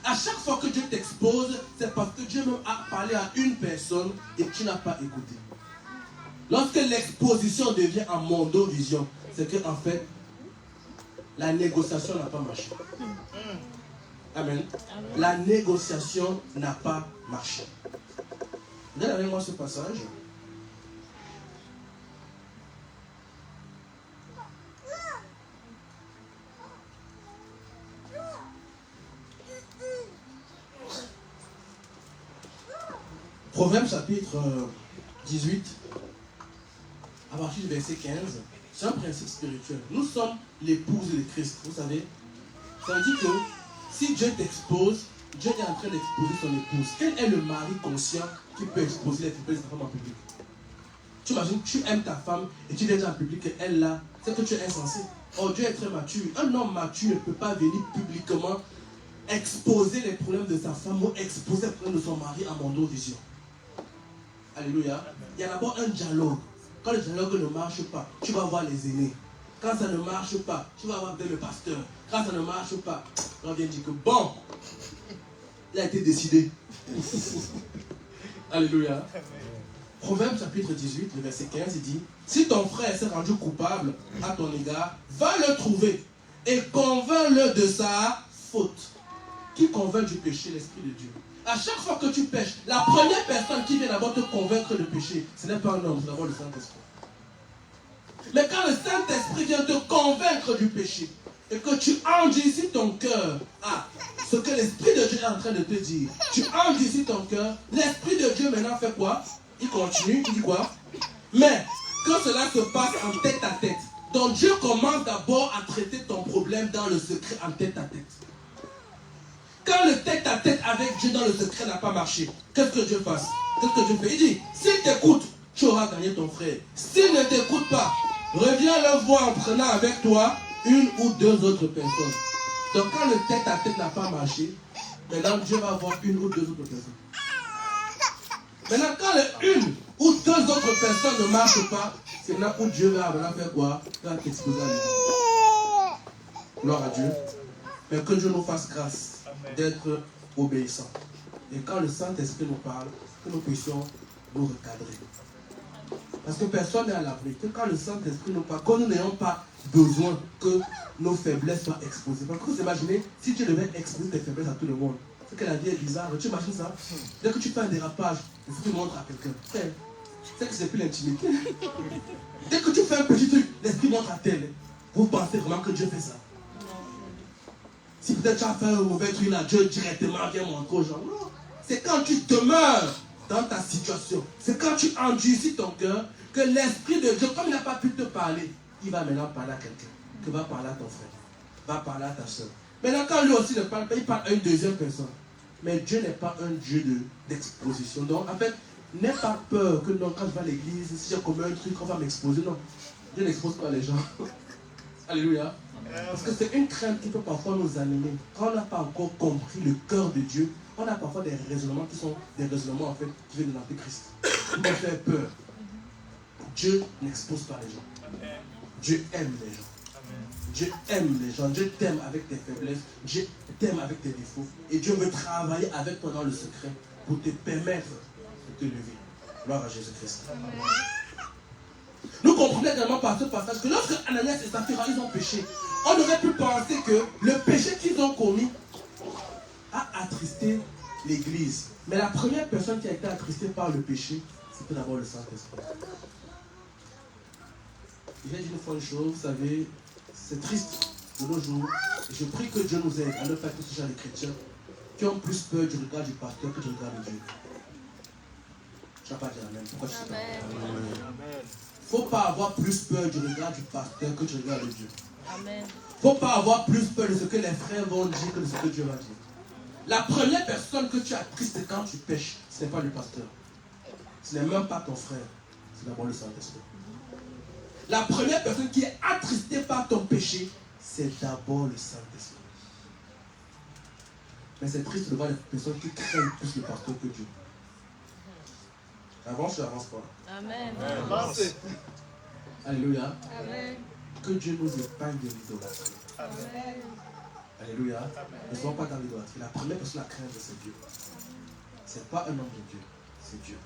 À chaque fois que Dieu t'expose, c'est parce que Dieu même a parlé à une personne et tu n'as pas écouté. Lorsque l'exposition devient en mondo-vision, c'est qu'en fait, la négociation n'a pas marché. Amen. La négociation n'a pas marché. Regardez avec moi ce passage. Proverbe chapitre 18, à partir du verset 15, c'est un principe spirituel. Nous sommes l'épouse de Christ, vous savez. Ça veut dire que si Dieu t'expose, Dieu est en train d'exposer son épouse. Quel est le mari conscient qui peut exposer les faiblesses de sa femme en public? Tu imagines, tu aimes ta femme et tu viens en public et elle là, c'est que tu es insensé. Oh, Dieu est très mature. Un homme mature ne peut pas venir publiquement exposer les problèmes de sa femme ou exposer les problèmes de son mari à mondo-vision. Alléluia. Il y a d'abord un dialogue. Quand le dialogue ne marche pas, tu vas voir les aînés. Quand ça ne marche pas, tu vas voir le pasteur. Quand ça ne marche pas, on vient dire que bon, il a été décidé. Alléluia. Proverbe chapitre 18, le verset 15, il dit, si ton frère s'est rendu coupable à ton égard, va le trouver et convainc-le de sa faute. Qui convainc du péché l'Esprit de Dieu? à chaque fois que tu pêches, la première personne qui vient d'abord te convaincre de pécher, ce n'est pas un homme, c'est d'abord le Saint-Esprit. Mais quand le Saint-Esprit vient te convaincre du péché, et que tu endurcis ton cœur à ce que l'Esprit de Dieu est en train de te dire, tu endurcis ton cœur, l'Esprit de Dieu maintenant fait quoi? Il continue, il dit quoi? Mais quand cela se passe en tête à tête, donc Dieu commence d'abord à traiter ton problème dans le secret en tête à tête. Quand le tête à tête avec Dieu dans le secret n'a pas marché, qu'est-ce que Dieu fasse? Qu'est-ce que Dieu fait? Il dit, s'il t'écoute, tu auras gagné ton frère. S'il ne t'écoute pas, reviens le voir en prenant avec toi une ou deux autres personnes. Donc quand le tête à tête n'a pas marché, maintenant Dieu va voir une ou deux autres personnes. Maintenant quand les une ou deux autres personnes ne marchent pas, c'est là où Dieu va faire quoi? Il va t'exposer à lui. Gloire à Dieu. Mais que Dieu nous fasse grâce d'être obéissants. Et quand le Saint-Esprit nous parle, que nous puissions nous recadrer. Parce que personne n'est à l'abri. Que quand le Saint-Esprit nous parle, que nous n'ayons pas besoin que nos faiblesses soient exposées. Parce que vous imaginez, si tu devais exposer tes faiblesses à tout le monde, c'est que la vie est bizarre. Tu imagines ça? Dès que tu fais un dérapage, il faut que tu montres à quelqu'un. C'est que c'est plus l'intimité. Dès que tu fais un petit truc, l'esprit montre à tel. Vous pensez vraiment que Dieu fait ça? Si peut-être tu as fait un mauvais truc là, Dieu directement vient montrer aux gens. Non. C'est quand tu demeures dans ta situation. C'est quand tu endurcis ton cœur que l'Esprit de Dieu, comme il n'a pas pu te parler, il va maintenant parler à quelqu'un. Que va parler à ton frère. Va parler à ta soeur. Maintenant, quand lui aussi ne parle pas, il parle à une deuxième personne. Mais Dieu n'est pas un Dieu d'exposition. Donc, en fait, n'aie pas peur que non, quand je vais à l'église, si j'ai commis un truc, on va m'exposer. Non. Dieu n'expose pas les gens. Alléluia. Parce que c'est une crainte qui peut parfois nous animer. Quand on n'a pas encore compris le cœur de Dieu, on a parfois des raisonnements qui sont des raisonnements en fait qui viennent de l'Antéchrist. Qui nous fait peur. Dieu n'expose pas les gens. Dieu aime les gens. Dieu aime les gens. Dieu t'aime avec tes faiblesses. Dieu t'aime avec tes défauts. Et Dieu veut travailler avec toi dans le secret pour te permettre de te lever. Gloire à Jésus-Christ. Nous comprenons également par ce passage que lorsque Ananias et Saphira ils ont péché, on aurait pu penser que le péché qu'ils ont commis a attristé l'Église. Mais la première personne qui a été attristée par le péché, c'était d'abord le Saint-Esprit. J'ai dit une fois une chose, vous savez, c'est triste de nos jours. Je prie que Dieu nous aide à ne pas être ce genre de chrétiens qui ont plus peur du regard du pasteur que du regard de Dieu. Je ne vais pas dire amen. Pourquoi je ne sais pas? Amen. Il ne faut pas avoir plus peur du regard du pasteur que du regard de Dieu. Amen. Il ne faut pas avoir plus peur de ce que les frères vont dire que de ce que Dieu va dire. La première personne que tu attristes quand tu pêches, ce n'est pas le pasteur. Ce n'est même pas ton frère. C'est d'abord le Saint-Esprit. La première personne qui est attristée par ton péché, c'est d'abord le Saint-Esprit. Mais c'est triste de voir les personnes qui craignent plus le pasteur que Dieu. Avance ou avance pas? Amen. Avancez. Alléluia. Amen. Que Dieu nous épargne de l'idolâtrie. Amen. Alléluia. Amen. Ne soyons pas dans l'idolâtrie. La première personne à craindre, c'est Dieu. Ce n'est pas un homme de Dieu, c'est Dieu.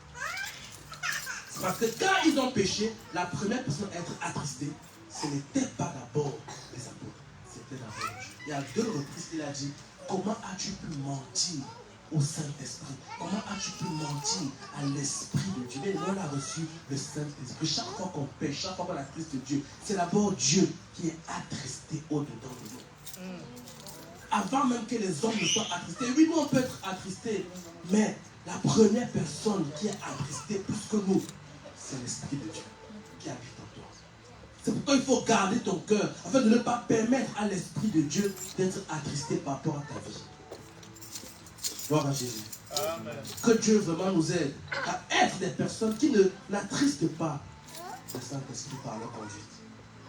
C'est parce que quand ils ont péché, la première personne à être attristée, ce n'était pas d'abord les apôtres, c'était d'abord Dieu. Il y a deux reprises, il a dit, comment as-tu pu mentir au Saint-Esprit? Comment as-tu pu mentir à l'Esprit de Dieu? Mais on a reçu le Saint-Esprit. Chaque fois qu'on pêche, chaque fois qu'on attriste Dieu, c'est d'abord Dieu qui est attristé au-dedans de nous. Avant même que les hommes ne soient attristés, oui, nous on peut être attristés, mais la première personne qui est attristée plus que nous, c'est l'Esprit de Dieu qui habite en toi. C'est pourquoi il faut garder ton cœur, afin de ne pas permettre à l'Esprit de Dieu d'être attristé par rapport à ta vie. Gloire à Jésus. Amen. Que Dieu vraiment nous aide à être des personnes qui n'attristent pas le Saint-Esprit par leur conduite.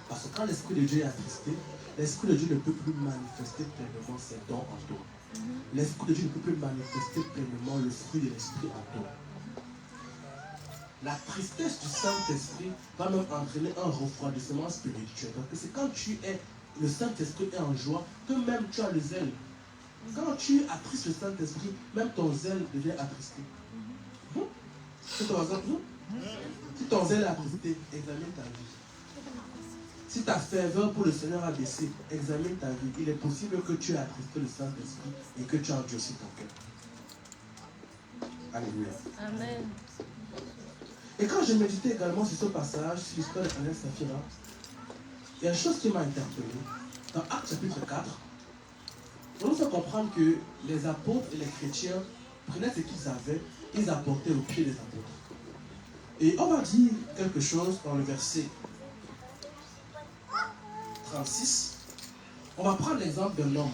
Parce que quand l'Esprit de Dieu est attristé, l'Esprit de Dieu ne peut plus manifester pleinement ses dons en toi. L'Esprit de Dieu ne peut plus manifester pleinement le fruit de l'Esprit en toi. La tristesse du Saint-Esprit va même entraîner un refroidissement spirituel. Parce que c'est quand le Saint-Esprit est en joie que même tu as le zèle. Quand tu attristes le Saint-Esprit, même ton zèle devient attristé. Si ton zèle est attristé, examine ta vie. Si ta ferveur pour le Seigneur a baissé, examine ta vie. Il est possible que tu aies attristé le Saint-Esprit et que tu as endurci ton cœur. Alléluia. Amen. Et quand je méditais également sur ce passage, sur l'histoire d'Ananias et Saphira, il y a une chose qui m'a interpellé. Dans Actes chapitre 4, on nous fait comprendre que les apôtres et les chrétiens prenaient ce qu'ils avaient, ils apportaient au pied des apôtres. Et on va dire quelque chose dans le verset 36. On va prendre l'exemple d'un homme.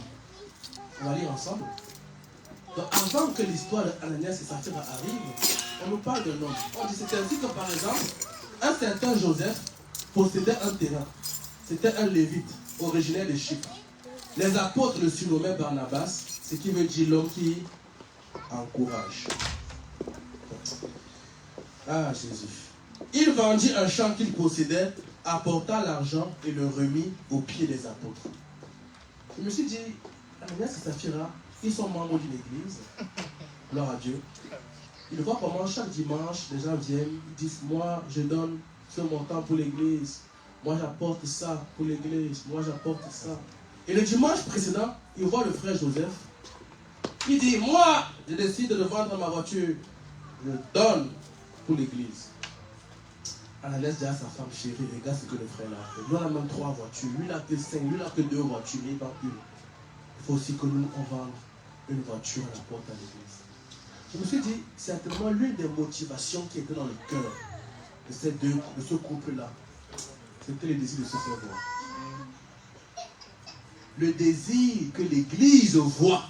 On va lire ensemble. Donc, avant que l'histoire d'Ananias et Saphira arrive, on nous parle d'un homme. On dit c'est ainsi que par exemple, un certain Joseph possédait un terrain. C'était un lévite, originaire de Chypre. Les apôtres le surnommaient Barnabas, ce qui veut dire l'homme qui encourage. Ah Jésus. Il vendit un champ qu'il possédait, apporta l'argent et le remit aux pieds des apôtres. Je me suis dit, Ananias et Saphira, ils sont membres d'une église. Gloire à Dieu. Ils voient comment chaque dimanche, les gens viennent, ils disent, moi je donne ce montant pour l'église. Moi j'apporte ça pour l'église. Moi j'apporte ça. Et le dimanche précédent, ils voient le frère Joseph. Il dit, moi je décide de vendre ma voiture. Je donne pour l'église. Ananias dit à sa femme, chérie, regarde ce que le frère a fait. Lui, on a même 3 voitures. Lui, il n'a que 5. Lui, il n'a que 2 voitures, mais pas une. Il faut aussi que nous, on vende une voiture à la porte à l'église. Je me suis dit, certainement l'une des motivations qui était dans le cœur de ce couple-là, c'était le désir de se faire voir. Le désir que l'église voit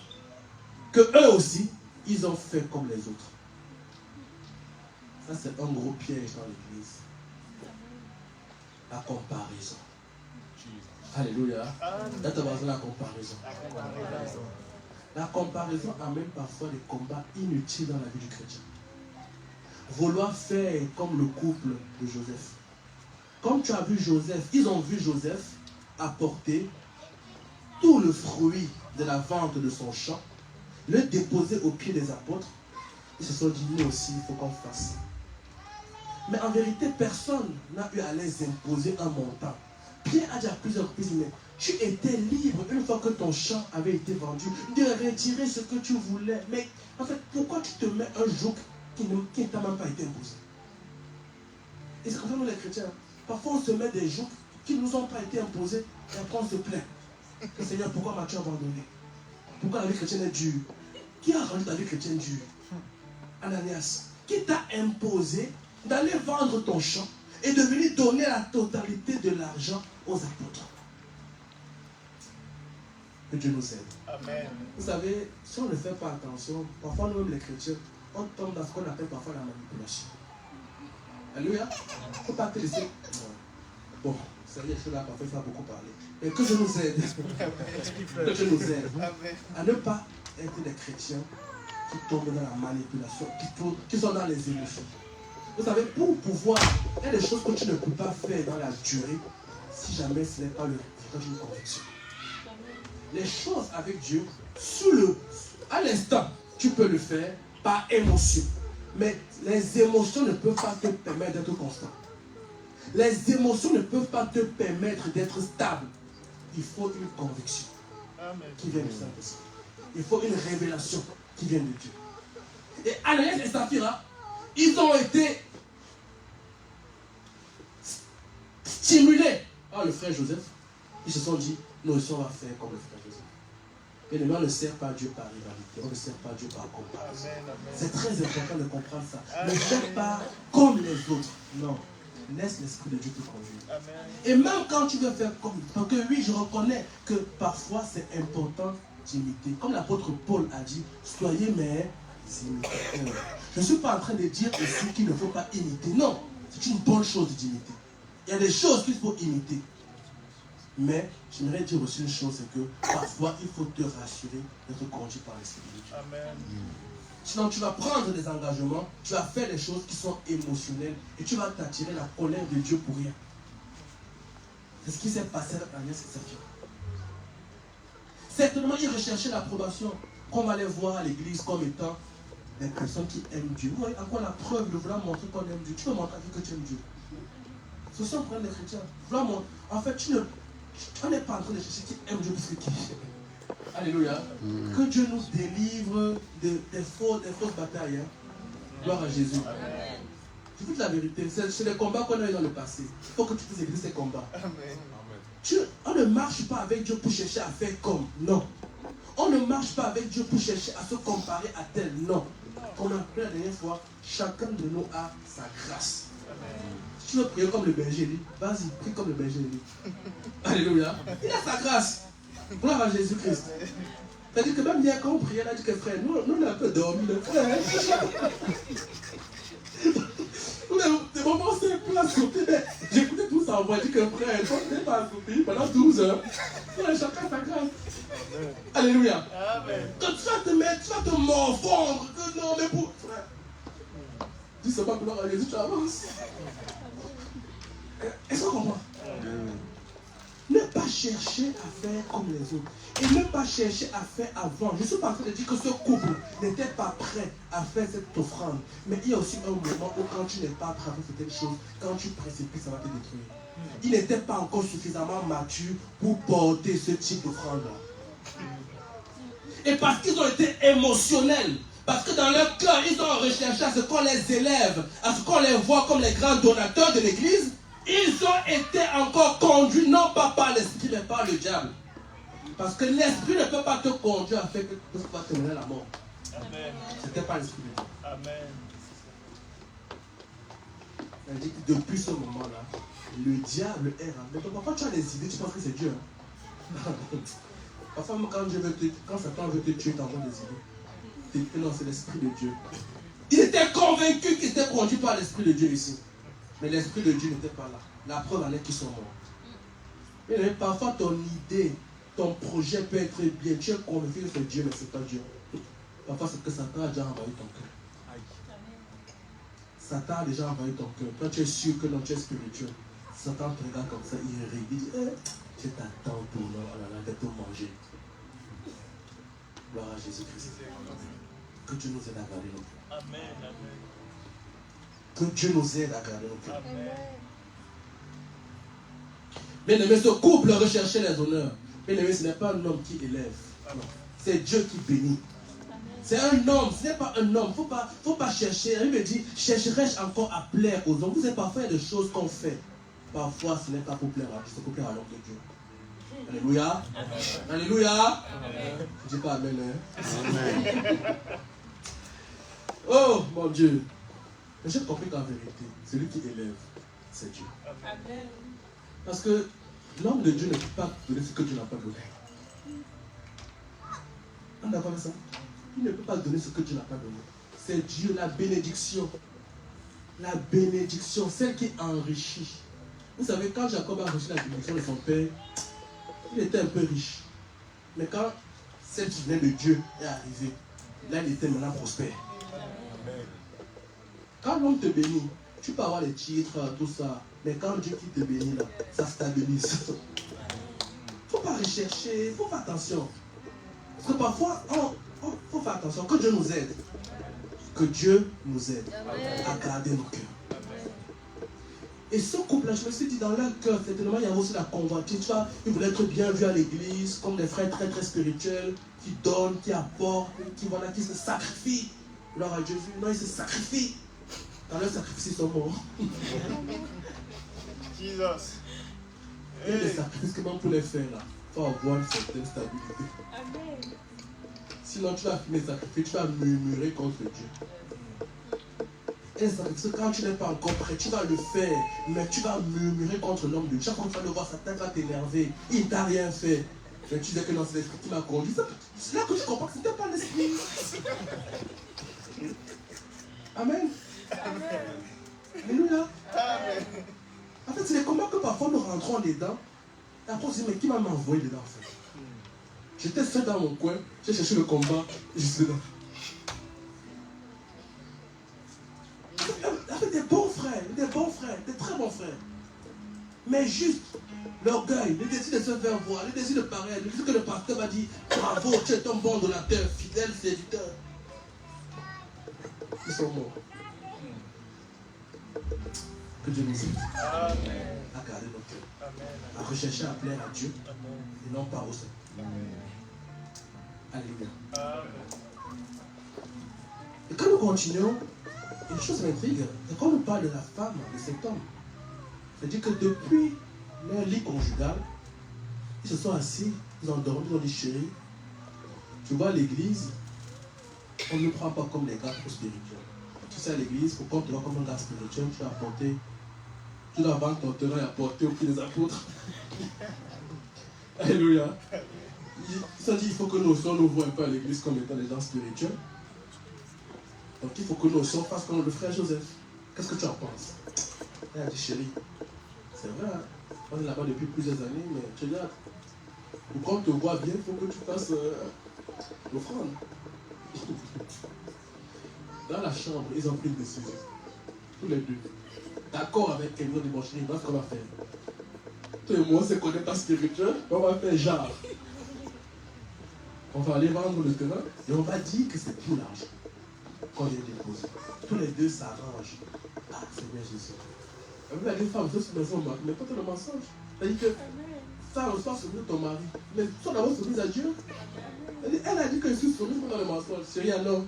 que eux aussi, ils ont fait comme les autres. Ça, c'est un gros piège dans l'église. La comparaison. Alléluia. Là, tu as besoin de la comparaison. La comparaison amène parfois des combats inutiles dans la vie du chrétien. Vouloir faire comme le couple de Joseph. Comme tu as vu Joseph, ils ont vu Joseph apporter tout le fruit de la vente de son champ, le déposer aux pieds des apôtres. Ils se sont dit, nous aussi, il faut qu'on fasse. Mais en vérité, personne n'a eu à les imposer un montant. Pierre a dit à plusieurs reprises, mais tu étais libre une fois que ton champ avait été vendu, de retirer ce que tu voulais. Mais en fait, pourquoi tu te mets un joug qui ne t'a même pas été imposé? Et c'est comme ça nous les chrétiens. Parfois on se met des jougs qui ne nous ont pas été imposés et après on se plaint. Que Seigneur, pourquoi m'as-tu abandonné? Pourquoi la vie chrétienne est dure? Qui a rendu ta vie chrétienne dure? Ananias, qui t'a imposé d'aller vendre ton champ et de venir donner la totalité de l'argent aux apôtres? Que Dieu nous aide. Amen. Vous savez, si on ne fait pas attention, parfois nous-mêmes les chrétiens, on tombe dans ce qu'on appelle parfois la manipulation. Alléluia. Il ne faut pas te laisser. Bon, ça y est, je suis là, parfois il faut beaucoup parler. Mais que Dieu nous aide. Que Dieu nous aide. À ne pas être des chrétiens qui tombent dans la manipulation, qui sont dans les émotions. Vous savez, pour pouvoir, il y a des choses que tu ne peux pas faire dans la durée si jamais ce n'est pas le résultat d'une conviction. Les choses avec Dieu, à l'instant, tu peux le faire par émotion. Mais les émotions ne peuvent pas te permettre d'être constant. Les émotions ne peuvent pas te permettre d'être stable. Il faut une conviction qui vient du Saint-Esprit. Il faut une révélation qui vient de Dieu. Et Ananias et Saphira, ils ont été stimulés par le frère Joseph. Ils se sont dit, nous aussi on va faire comme le frère Joseph. Et on ne sert pas Dieu par rivalité, on ne sert pas Dieu par comparaison. C'est très important de comprendre ça. Ne fais pas comme les autres. Non. Laisse l'Esprit de Dieu te conduire. Et même quand tu veux faire comme... Parce que oui, je reconnais que parfois c'est important d'imiter. Comme l'apôtre Paul a dit, soyez mes imitateurs. Je ne suis pas en train de dire aussi qu'il ne faut pas imiter. Non, c'est une bonne chose d'imiter. Il y a des choses qu'il faut imiter. Mais j'aimerais dire aussi une chose, c'est que parfois il faut te rassurer d'être conduit par l'Esprit de Dieu. Amen. Sinon tu vas prendre des engagements, tu vas faire des choses qui sont émotionnelles et tu vas t'attirer la colère de Dieu pour rien. C'est ce qui s'est passé avec Ananias et Saphira. Certainement ils recherchaient l'approbation qu'on va les voir à l'église comme étant des personnes qui aiment Dieu. Vous voyez encore la preuve de vouloir montrer qu'on aime Dieu. Tu peux montrer que tu aimes Dieu. C'est ça le problème des chrétiens. En fait, on n'est pas en train de chercher qui aime Dieu plus que qui. Alléluia. Que Dieu nous délivre des fausses batailles. Hein. Gloire à Jésus. Je vous dis la vérité, c'est les combats qu'on a eu dans le passé. Il faut que tu puisses éviter ces combats. On ne marche pas avec Dieu pour chercher à faire comme. Non. On ne marche pas avec Dieu pour chercher à se comparer à tel. Non. Comme on a appris la dernière fois, chacun de nous a sa grâce. Si tu veux prier comme le berger dit, vas-y, prie comme le berger dit. Alléluia. Il a sa grâce. Gloire à Jésus-Christ. C'est-à-dire que même hier, quand on priait, on a dit que frère, nous on a un peu dormi, le frère. Des moments simples à sauter, mais j'écoutais tout ça, on m'a dit que frère, on n'est pas assoupi pendant 12 heures. Chacun sa grâce. Alléluia. Quand tu vas te mettre, tu vas te morfondre, que non, mais pour. Frère, dis seulement gloire à Jésus, tu avances. Est-ce qu'on comprend? Ne pas chercher à faire comme les autres. Et ne pas chercher à faire avant. Je suis pas en train de dire que ce couple n'était pas prêt à faire cette offrande. Mais il y a aussi un moment où quand tu n'es pas prêt à faire certaines choses, quand tu précipites, ça va te détruire. Il n'était pas encore suffisamment mature pour porter ce type d'offrande-là. Et parce qu'ils ont été émotionnels, parce que dans leur cœur, ils ont recherché à ce qu'on les élève, à ce qu'on les voit comme les grands donateurs de l'église, ils ont été encore conduits, non pas par l'esprit, mais par le diable. Parce que l'esprit ne peut pas te conduire à faire quelque chose qui va te mener à la mort. Ce n'était pas l'esprit de Dieu. Amen. Elle dit que depuis ce moment-là, le diable est rentré. Mais parfois tu as des idées, tu penses que c'est Dieu. Hein? Parfois, quand Satan veut te tuer, tu envoies des idées. Non, c'est l'esprit de Dieu. Il était convaincu qu'il était conduit par l'esprit de Dieu ici. Mais l'esprit de Dieu n'était pas là. La preuve en est qu'ils sont morts. Mais parfois ton idée, ton projet peut être bien. Tu es convaincu que c'est Dieu, mais ce n'est pas Dieu. Parfois c'est que Satan a déjà envahi ton cœur. Satan a déjà envahi ton cœur. Quand tu es sûr que non, tu es spirituel, Satan te regarde comme ça, il rit. Il dit, je t'attends pour non, oh là là, de te manger. Gloire à Jésus-Christ. Que Dieu nous aide à garder nos cœurs. Amen. Amen. Que Dieu nous aide à garder nos cœurs. Amen. Bien-aimé, ce couple recherchait les honneurs. Bien-aimé, ce n'est pas un homme qui élève. C'est Dieu qui bénit. C'est un homme, ce n'est pas un homme. Faut pas chercher. Il me dit, chercherai-je encore à plaire aux hommes? Vous savez, parfois, il y a des choses qu'on fait. Parfois, ce n'est pas pour plaire à Dieu, c'est pour plaire à l'homme de Dieu. Alléluia. Alléluia. Je dis pas amen. Hein? Amen. Oh, mon Dieu. Mais j'ai compris qu'en vérité, celui qui élève, c'est Dieu. Amen. Parce que l'homme de Dieu ne peut pas donner ce que Dieu n'a pas donné. On est d'accord avec ça? Il ne peut pas donner ce que Dieu n'a pas donné. C'est Dieu, la bénédiction. La bénédiction, celle qui enrichit. Vous savez, quand Jacob a reçu la bénédiction de son père, il était un peu riche. Mais quand celle qui venait de Dieu est arrivée, là il était maintenant prospère. Quand l'homme te bénit, tu peux avoir les titres, tout ça. Mais quand Dieu qui te bénit, là, ça stabilise. Il ne faut pas rechercher, il faut faire attention. Parce que parfois, il faut faire attention. Que Dieu nous aide. Que Dieu nous aide à garder nos cœurs. Et ce couple-là, je me suis dit, dans leur cœur, certainement, il y a aussi la convoitise. Tu vois, ils voulaient être bien vus à l'église, comme des frères très très spirituels, qui donnent, qui apportent, qui se sacrifient. Gloire à Jésus. Non, ils se sacrifient. Dans leur sacrifice, ils sont morts. Jesus. Il y a des sacrifices que même pour les faire, là, il faut avoir une certaine stabilité. Amen. Sinon, tu vas finir sacrifier, tu vas murmurer contre Dieu. Et les sacrifices, quand tu n'es pas encore prêt, tu vas le faire, mais tu vas murmurer contre l'homme de Dieu. Chaque fois que tu vas le voir, Satan va t'énerver. Il ne t'a rien fait. Mais tu disais que non, c'est l'esprit qui m'a conduit. C'est là que tu comprends que ce n'était pas l'esprit. Amen. Amen. Alléluia. Amen. En fait, c'est les combats que parfois nous rentrons dedans. Et après on se dit, mais qui m'a envoyé dedans en fait? J'étais seul dans mon coin, j'ai cherché le combat, et je suis dedans. En fait, des bons frères, des très bons frères. Mais juste l'orgueil, le désir de se faire voir, le désir de paraître, le désir que le pasteur m'a dit, bravo, tu es un bon donateur, fidèle séducteur. Ils sont morts. Que Dieu nous aide à garder nos cœurs, à rechercher à plaire à Dieu et non pas aux hommes. Alléluia. Et quand nous continuons, Et une chose m'intrigue, c'est quand on parle de la femme, de cet homme. C'est-à-dire que depuis leur lit conjugal, ils se sont assis, ils ont dormi, ils ont dit chérie, tu vois l'église, on ne prend pas comme les gars trop spirituels. Tu sais à l'église, pour qu'on te voit comme un gars spirituel, tu dois apporter, tu dois vendre ton terrain et apporter au pied des apôtres. Alléluia. Ils ont dit il faut que nos sœurs nous voient un peu à l'église comme étant des gens spirituels. Donc il faut que nos sœurs fassent comme le frère Joseph. Qu'est-ce que tu en penses? Elle a dit chérie, c'est vrai, hein? On est là-bas depuis plusieurs années, mais tu regardes, pour qu'on te voit bien, il faut que tu fasses l'offrande. Dans la chambre, ils ont pris une décision. Tous les deux. D'accord avec quelqu'un de mon chéri, voilà ce qu'on va faire. Toi et moi, c'est qu'on n'est pas spirituel, on va faire genre. On va aller vendre le terrain et on va dire que c'est pour l'argent qu'on vient déposer. Tous les deux s'arrangent. Ah, Seigneur Jésus. Elle a dit, femme, je suis maison, mais pas le mensonge. C'est-à-dire que femme, sois soumise à ton mari, mais sois d'abord soumise à Dieu. Elle a dit que je suis soumise dans le mensonge. C'est rien, non.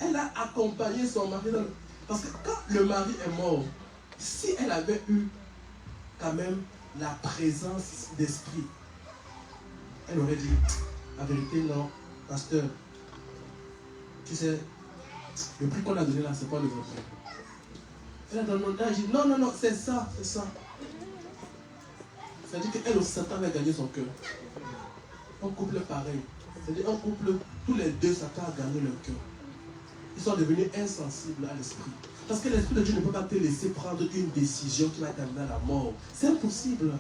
Elle a accompagné son mari dans le... Parce que quand le mari est mort, si elle avait eu quand même la présence d'esprit, elle aurait dit, la vérité, non, pasteur, tu sais, le prix qu'on a donné là, c'est pas le vrai prix. Elle a demandé, elle a dit, non, non, non, c'est ça, c'est ça. C'est-à-dire qu'elle aussi, Satan avait gagné son cœur. Un couple pareil. C'est-à-dire un couple, tous les deux, Satan a gagné leur cœur. Ils sont devenus insensibles à l'esprit. Parce que l'esprit de Dieu ne peut pas te laisser prendre une décision qui va t'amener à la mort. C'est impossible.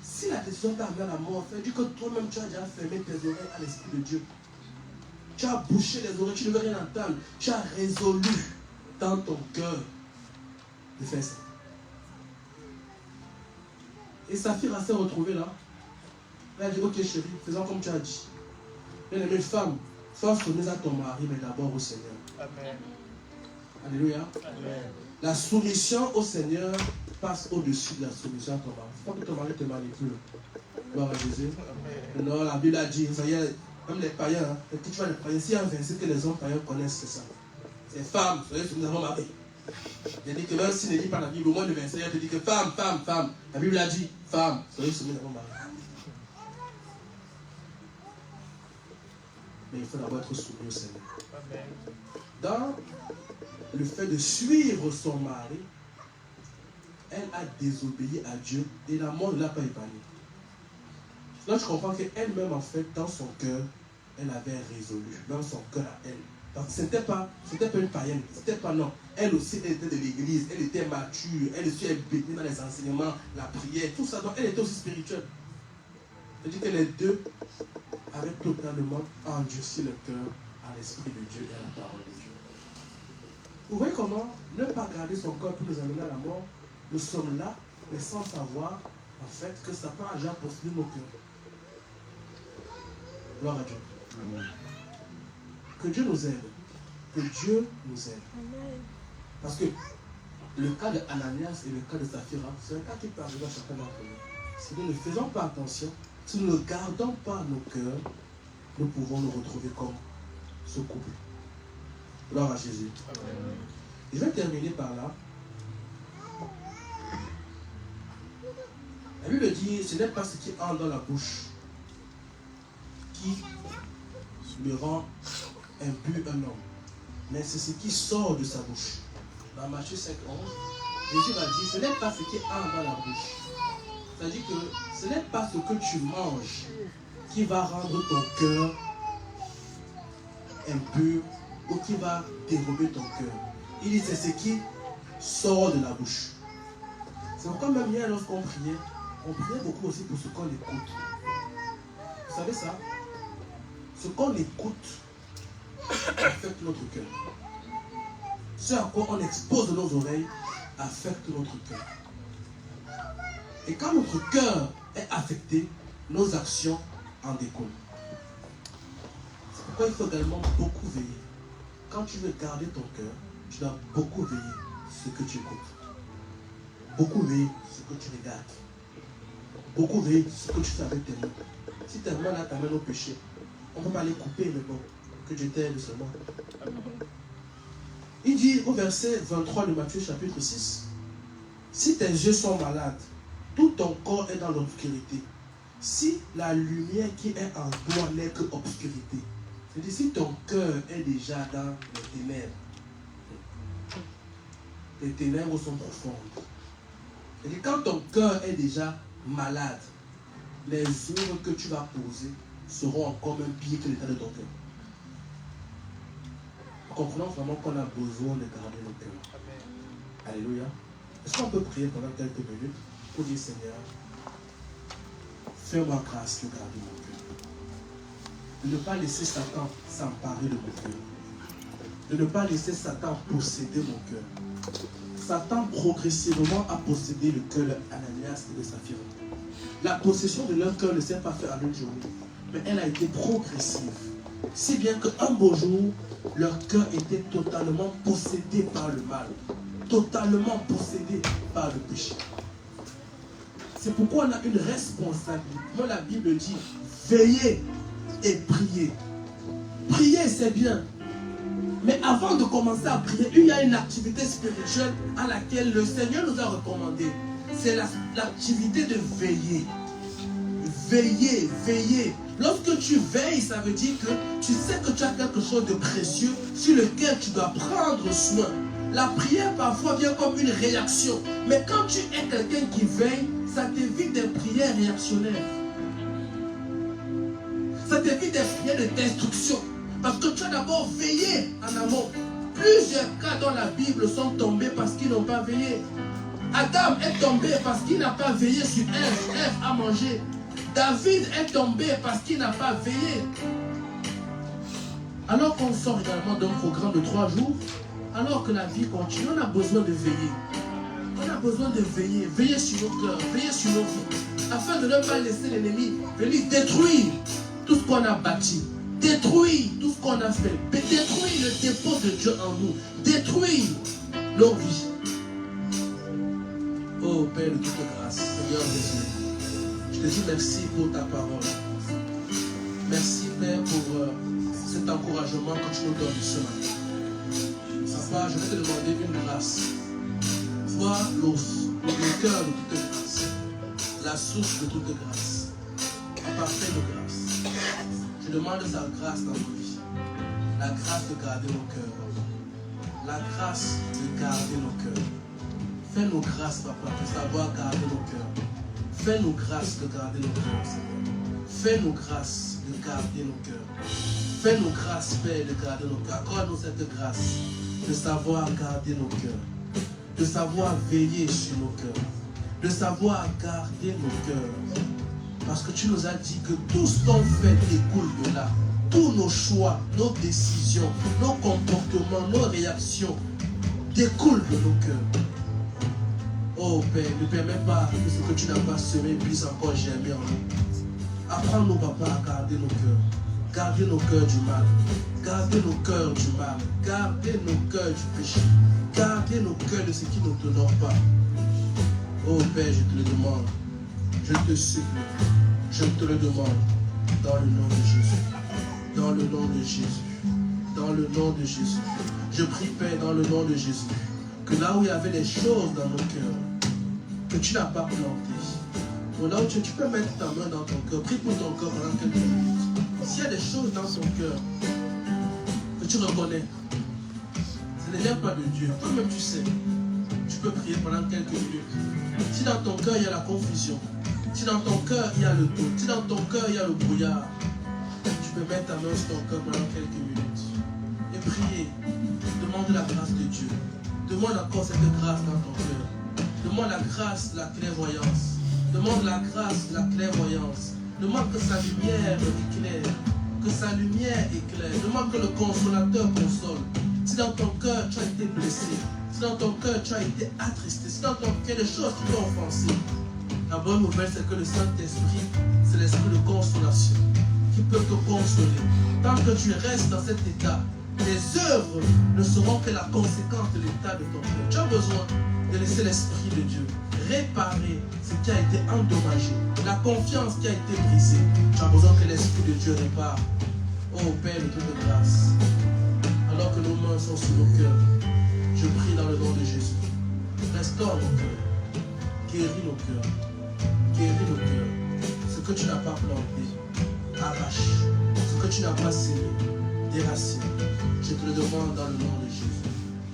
Si la décision t'a amené à la mort, c'est-à-dire que toi-même tu as déjà fermé tes oreilles à l'esprit de Dieu. Tu as bouché les oreilles, tu ne veux rien entendre. Tu as résolu dans ton cœur de faire ça. Et Saphira s'est retrouvée là. Elle a dit, ok chérie, faisons comme tu as dit. Bien aimée femme, sois soumise à ton mari, mais d'abord au Seigneur. Amen. Alléluia. Amen. La soumission au Seigneur passe au-dessus de la soumission à ton mari. Il faut que ton mari te manipule. Gloire à Jésus. Amen. Non, la Bible a dit, ça y est, même les païens, hein, et que tu vas les païens, s'il y a un verset que les hommes païens connaissent, c'est ça. C'est femme, soyez soumise à mon mari. Il a dit que même s'il ne lit pas la Bible, au moins le verset, il te dit que femme, femme, femme. La Bible a dit, femme, soyez soumise à mon mari. Mais il faut d'abord être soumis au Seigneur. Amen. Dans le fait de suivre son mari, elle a désobéi à Dieu et la mort ne l'a pas épargnée. Là, je comprends qu'elle-même, en fait, dans son cœur, elle avait résolu, dans son cœur à elle. Donc, ce n'était pas une païenne, c'était pas non. Elle aussi, elle était de l'église, elle était mature, elle aussi, elle baignait dans les enseignements, la prière, tout ça. Donc, elle était aussi spirituelle. C'est-à-dire que les deux avaient totalement endurci le cœur à l'esprit de Dieu et à la parole de Dieu. Vous voyez comment ne pas garder son cœur pour nous amener à la mort? Nous sommes là, mais sans savoir, en fait, que Satan a déjà possédé nos cœurs. Gloire à Dieu. Amen. Que Dieu nous aide. Que Dieu nous aide. Amen. Parce que le cas de Ananias et le cas de Saphira, c'est un cas qui peut arriver à chacun d'entre nous. Si nous ne faisons pas attention, si nous ne gardons pas nos cœurs, nous pouvons nous retrouver comme ce couple. Gloire à Jésus. Amen. Je vais terminer par là. La Bible dit, ce n'est pas ce qui entre dans la bouche qui le rend impur un homme, mais c'est ce qui sort de sa bouche. Dans Matthieu 5:11, Jésus va dire, ce n'est pas ce qui entre dans la bouche. C'est-à-dire que ce n'est pas ce que tu manges qui va rendre ton cœur impur ou qui va dérober ton cœur. Il dit, c'est ce qui sort de la bouche. C'est pourquoi même hier, lorsqu'on priait, on priait beaucoup aussi pour ce qu'on écoute. Vous savez ça? Ce qu'on écoute affecte notre cœur. Ce à quoi on expose nos oreilles affecte notre cœur. Et quand notre cœur est affecté, nos actions en découlent. C'est pourquoi il faut également beaucoup veiller. Quand tu veux garder ton cœur, tu dois beaucoup veiller ce que tu écoutes. Beaucoup veiller ce que tu regardes. Beaucoup veiller ce que tu fais avec tes mains. Si tes mains là t'amènent au péché, on ne peut pas les couper, mais bon, Que Dieu t'aide seulement. Il dit au verset 23 de Matthieu chapitre 6, si tes yeux sont malades, tout ton corps est dans l'obscurité. Si la lumière qui est en toi n'est que obscurité, c'est-à-dire si ton cœur est déjà dans les ténèbres sont profondes. Et quand ton cœur est déjà malade, les œuvres que tu vas poser seront encore même pires que l'état de ton cœur. Nous comprenons vraiment qu'on a besoin de garder nos cœurs. Alléluia. Est-ce qu'on peut prier pendant quelques minutes pour dire Seigneur, fais-moi grâce de garder mon cœur. De ne pas laisser Satan s'emparer de mon cœur. De ne pas laisser Satan posséder mon cœur. Satan progressivement a possédé le cœur d'Ananias et de Saphira. La possession de leur cœur ne s'est pas faite en une journée, mais elle a été progressive. Si bien qu'un beau jour, leur cœur était totalement possédé par le mal, totalement possédé par le péché. C'est pourquoi on a une responsabilité. Moi, la Bible dit, veillez et priez. Prier, c'est bien. Mais avant de commencer à prier, il y a une activité spirituelle à laquelle le Seigneur nous a recommandé. C'est l'activité de veiller. Veiller, veiller. Lorsque tu veilles, ça veut dire que tu sais que tu as quelque chose de précieux sur lequel tu dois prendre soin. La prière parfois vient comme une réaction. Mais quand tu es quelqu'un qui veille, ça t'évite des prières réactionnaires. Ça t'évite des prières de destruction. Parce que tu as d'abord veillé en amont. Plusieurs cas dans la Bible sont tombés parce qu'ils n'ont pas veillé. Adam est tombé parce qu'il n'a pas veillé sur Ève. Ève a mangé. David est tombé parce qu'il n'a pas veillé. Alors qu'on sort également d'un programme de 3 jours, alors que la vie continue, on a besoin de veiller. On a besoin de veiller. Veiller sur nos cœurs, veiller sur nos vies. Afin de ne pas laisser l'ennemi venir détruire tout ce qu'on a bâti. Détruire tout ce qu'on a fait. Détruire le dépôt de Dieu en nous. Détruire nos vies. Oh Père de toute grâce, Seigneur Jésus, je te dis merci pour ta parole. Merci Père pour cet encouragement que tu nous donnes ce matin. Papa, je vais te demander une grâce. Toi, le cœur de toute grâce, la source de toute grâce. Papa, fais-nous grâce. Je demande sa grâce dans nos vies. La grâce de garder nos cœurs. La grâce de garder nos cœurs. Fais-nous grâce, Papa, de savoir garder nos cœurs. Fais-nous grâce de garder nos cœurs, Seigneur. Fais-nous grâce de garder nos cœurs. Fais-nous grâce, Père, de garder nos cœurs. Accorde-nous cette grâce de savoir garder nos cœurs. De savoir veiller sur nos cœurs. De savoir garder nos cœurs. Parce que tu nous as dit que tout ce qu'on fait découle de là. Tous nos choix, nos décisions, nos comportements, nos réactions découlent de nos cœurs. Oh Père, ne permets pas que ce que tu n'as pas semé puisse encore germer en nous. Apprends-nous, Papa, à garder nos cœurs. Garder nos cœurs du mal. Garder nos cœurs du mal. Garder nos cœurs du péché. Garder nos cœurs de ce qui ne t'honore pas. Oh Père, je te le demande. Je te supplie. Je te le demande. Dans le nom de Jésus. Dans le nom de Jésus. Dans le nom de Jésus. Je prie, Père, dans le nom de Jésus. Que là où il y avait des choses dans nos cœurs que tu n'as pas plantées, là où tu peux mettre ta main dans ton cœur, prie pour ton cœur pendant quelques minutes. S'il y a des choses dans ton cœur que tu reconnais, ce n'est pas de Dieu, toi-même tu sais, tu peux prier pendant quelques minutes. Si dans ton cœur il y a la confusion, si dans ton cœur il y a le doute, si dans ton cœur il y a le brouillard, tu peux mettre ta main sur ton cœur pendant quelques minutes et prier, demander la grâce de Dieu. Demande encore cette grâce dans ton cœur. Demande la grâce, la clairvoyance. Demande la grâce, la clairvoyance. Demande que sa lumière éclaire. Que sa lumière éclaire. Demande que le consolateur console. Si dans ton cœur tu as été blessé, si dans ton cœur tu as été attristé, si dans ton cœur il y a des choses qui t'ont offensé, la bonne nouvelle c'est que le Saint-Esprit, c'est l'esprit de consolation qui peut te consoler. Tant que tu restes dans cet état, les œuvres ne seront que la conséquence de l'état de ton cœur. Tu as besoin de laisser l'Esprit de Dieu réparer ce qui a été endommagé, la confiance qui a été brisée. Tu as besoin que l'Esprit de Dieu répare. Oh Père de toute grâce, alors que nos mains sont sur nos cœurs, je prie dans le nom de Jésus. Restaure nos cœurs, guéris nos cœurs, guéris nos cœurs. Ce que tu n'as pas planté, arrache. Ce que tu n'as pas semé, déracine. Je te le demande dans le nom de Jésus.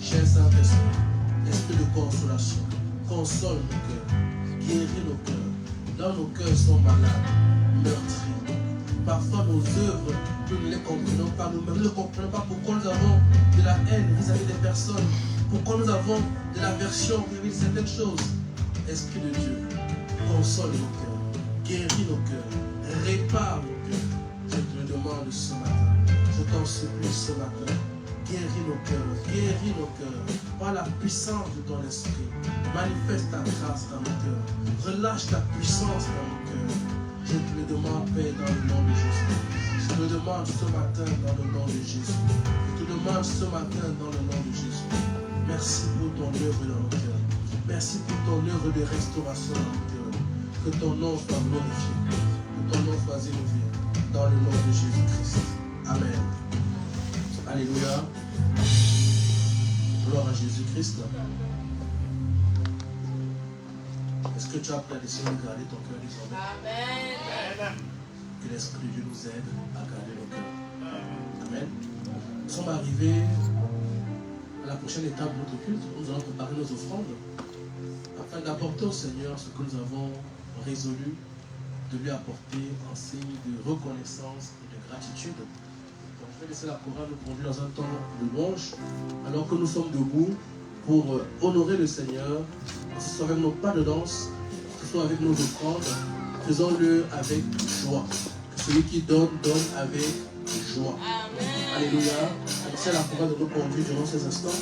Cher Saint-Esprit, esprit de consolation, console nos cœurs, guéris nos cœurs. Là où nos cœurs sont malades, meurtris. Parfois nos œuvres, nous ne les comprenons pas. Nous ne comprenons pas pourquoi nous avons de la haine vis-à-vis des personnes. Pourquoi nous avons de l'aversion vis-à-vis de certaines choses. Esprit de Dieu, console nos cœurs, guéris nos cœurs, répare nos cœurs. Je te le demande ce matin. Je t'en supplie ce matin. Guéris nos cœurs, par la puissance de ton esprit. Manifeste ta grâce dans nos cœurs. Relâche ta puissance dans nos cœurs. Je te le demande, Père, dans le nom de Jésus. Je te le demande ce matin dans le nom de Jésus. Je te demande ce matin dans le nom de Jésus. Merci pour ton œuvre dans nos cœurs. Merci pour ton œuvre de restauration dans nos cœurs. Que ton nom soit glorifié. Que ton nom soit élevé. Dans le nom de Jésus-Christ. Amen. Alléluia. Gloire à Jésus-Christ. Est-ce que tu as pris la décision de garder ton cœur désormais? Amen. Que l'Esprit de Dieu nous aide à garder nos cœurs. Amen. Nous sommes arrivés à la prochaine étape de notre culte. Nous allons préparer nos offrandes afin d'apporter au Seigneur ce que nous avons résolu de lui apporter en signe de reconnaissance et de gratitude. Donc, je vais laisser la chorale nous conduire dans un temps de louange alors que nous sommes debout pour honorer le Seigneur, que ce soit avec nos pas de danse, que ce soit avec nos offrandes, faisons-le avec joie. Que celui qui donne, donne avec joie. Amen. Alléluia. C'est la chorale de nous conduire durant ces instants.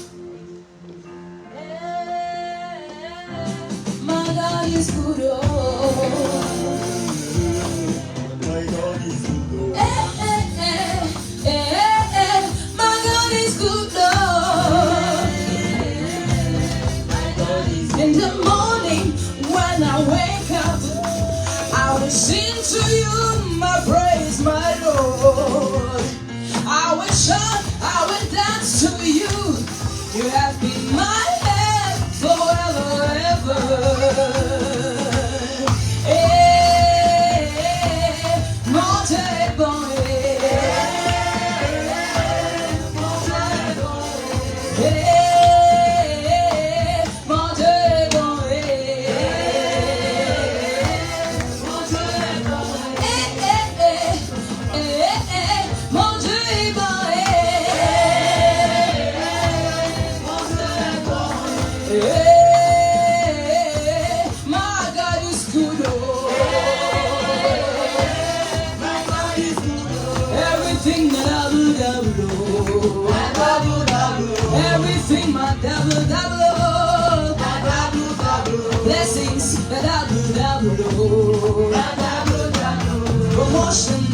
My God is good, oh. My God is good, oh. My God is good, oh. In the morning when I wake up, I will sing to you my praise, my Lord. I will shout, I will dance to you. You have been my help forever, ever. Blessings, promotion,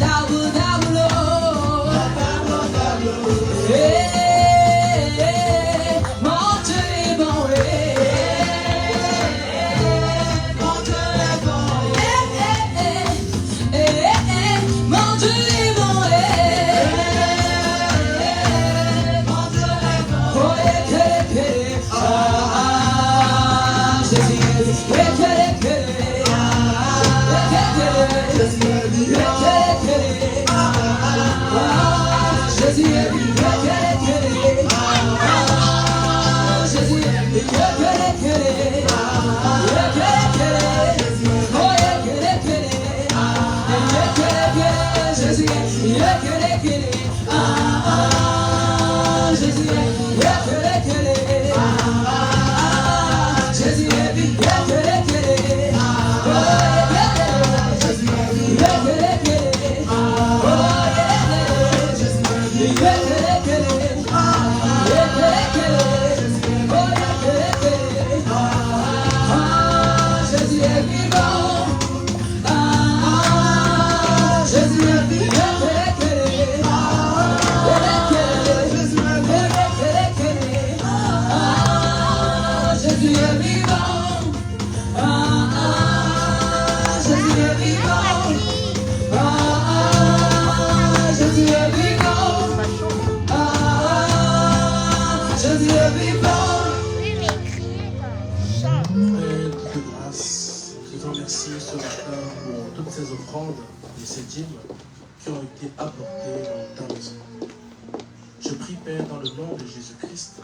Jésus est vivant. ce matin pour toutes ces offrandes et ces dîmes qui ont été apportées dans ta maison. Je prie, Père, dans le nom de Jésus-Christ,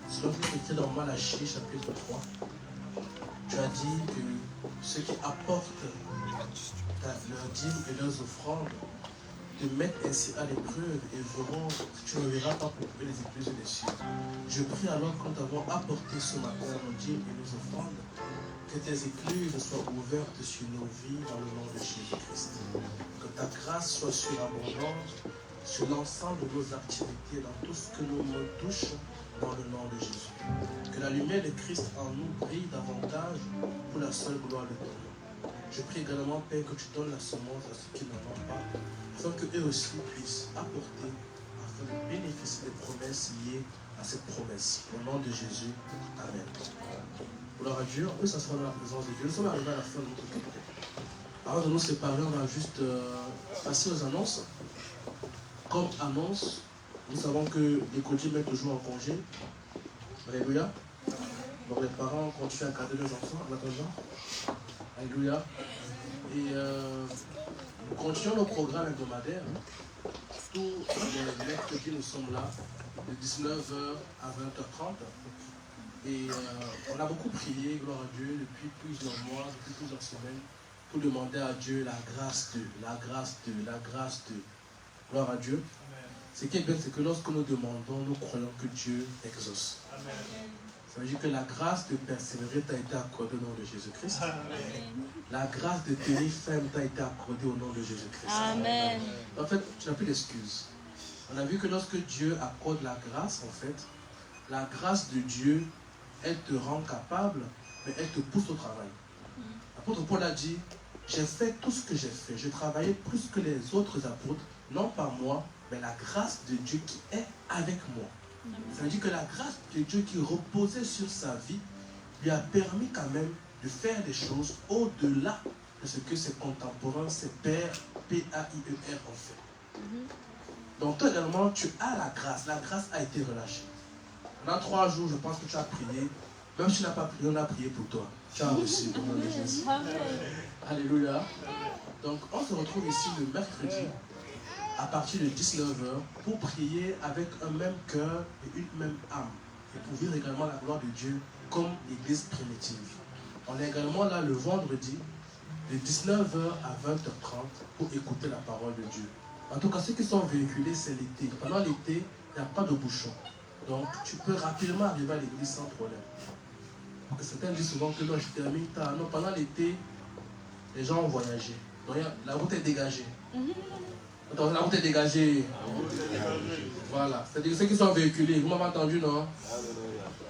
selon ce qui est écrit dans Malachie, chapitre 3. Tu as dit que ceux qui apportent leurs dîmes et leurs offrandes te mettent ainsi à l'épreuve et verront que tu ne verras pas pour eux les écluses des cieux. Je prie alors que nous t'avons apporté ce matin nos dîmes et nos offrandes, que tes écluses soient ouvertes sur nos vies dans le nom de Jésus-Christ. Que ta grâce soit surabondante sur l'ensemble de nos activités, dans tout ce que nos mains touchent, dans le nom de Jésus. Que la lumière de Christ en nous brille davantage pour la seule gloire de ton nom. Je prie également, Père, que tu donnes la semence à ceux qui n'en ont pas, afin qu'eux aussi puissent apporter, afin de bénéficier des promesses liées à cette promesse. Au nom de Jésus, Amen. Gloire à Dieu, on peut s'asseoir dans la présence de Dieu. Nous sommes arrivés à la fin de notre culte. Avant de nous séparer, on va juste passer aux annonces. Comme annonce, nous savons que les coachs mettent toujours en congé. Alléluia. Donc les parents continuent à garder leurs enfants en attendant. Alléluia. Et nous continuons nos programmes hebdomadaires. Tous les mercredis, nous sommes là de 19h à 20h30. Et on a beaucoup prié, gloire à Dieu, depuis plusieurs mois, depuis plusieurs semaines, pour demander à Dieu la grâce de. Gloire à Dieu. Ce qui est bien, c'est que lorsque nous demandons, nous croyons que Dieu exauce. Amen. Ça veut dire que la grâce de persévérer t'a été accordée au nom de Jésus-Christ. La grâce de tenir ferme t'a été accordée au nom de Jésus-Christ. Amen. En fait, tu n'as plus d'excuses. On a vu que lorsque Dieu accorde la grâce, en fait, la grâce de Dieu, elle te rend capable, mais elle te pousse au travail. L'apôtre Paul a dit, j'ai fait tout ce que j'ai fait. J'ai travaillé plus que les autres apôtres, non pas moi, mais la grâce de Dieu qui est avec moi. Ça veut dire que la grâce de Dieu qui reposait sur sa vie lui a permis quand même de faire des choses au-delà de ce que ses contemporains, ses pairs, P-A-I-E-R ont fait. Donc toi également, tu as la grâce. La grâce a été relâchée. Pendant 3 jours, je pense que tu as prié. Même si tu n'as pas prié, on a prié pour toi. Tu as reçu au nom de Jésus. Alléluia. Donc on se retrouve ici le mercredi à partir de 19h pour prier avec un même cœur et une même âme et pour vivre également la gloire de Dieu comme l'église primitive. On est également là le vendredi de 19h à 20h30 pour écouter la parole de Dieu. En tout cas, ceux qui sont véhiculés, c'est l'été. Pendant l'été, il n'y a pas de bouchon. Donc, tu peux rapidement arriver à l'église sans problème. Parce que certains disent souvent que non, je termine tard. Non, pendant l'été, les gens ont voyagé. Donc, la route est dégagée. Attends, la route est dégagée. Voilà. C'est-à-dire ceux qui sont véhiculés. Vous m'avez entendu, non?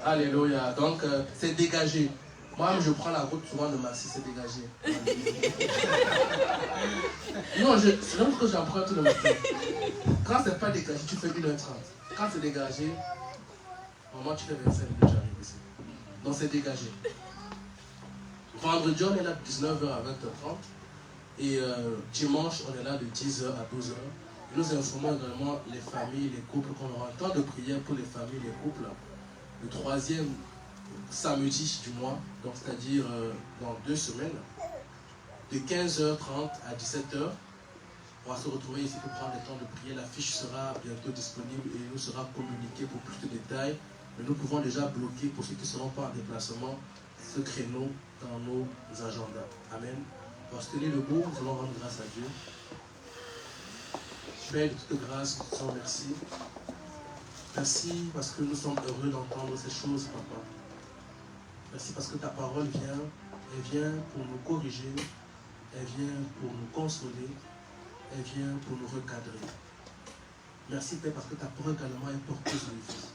Alléluia. Donc, c'est dégagé. Moi, je prends la route souvent de Massy, c'est dégagé. Non, c'est même que j'emprunte tout le matin. Quand c'est pas dégagé, tu fais 1h30. Quand c'est dégagé, normalement tu fais 25 minutes, j'arrive ici. Donc c'est dégagé. Vendredi, on est là de 19h à 20h30. Et dimanche, on est là de 10h à 12h. Et nous informons également les familles, les couples qu'on aura un temps de prière pour les familles, les couples. Le 3e samedi du mois, donc c'est-à-dire dans 2 semaines, de 15h30 à 17h. On va se retrouver ici pour prendre le temps de prier. La fiche sera bientôt disponible et nous sera communiquée pour plus de détails. Mais nous pouvons déjà bloquer, pour ceux qui ne seront pas en déplacement, ce créneau dans nos agendas. Amen. On va se tenir debout, nous allons rendre grâce à Dieu. Père de toute grâce, nous te disons merci. Merci parce que nous sommes heureux d'entendre ces choses, Papa. Merci parce que ta parole vient, elle vient pour nous corriger, elle vient pour nous consoler, elle vient pour nous recadrer. Merci Père parce que ta parole également est porteuse de vie.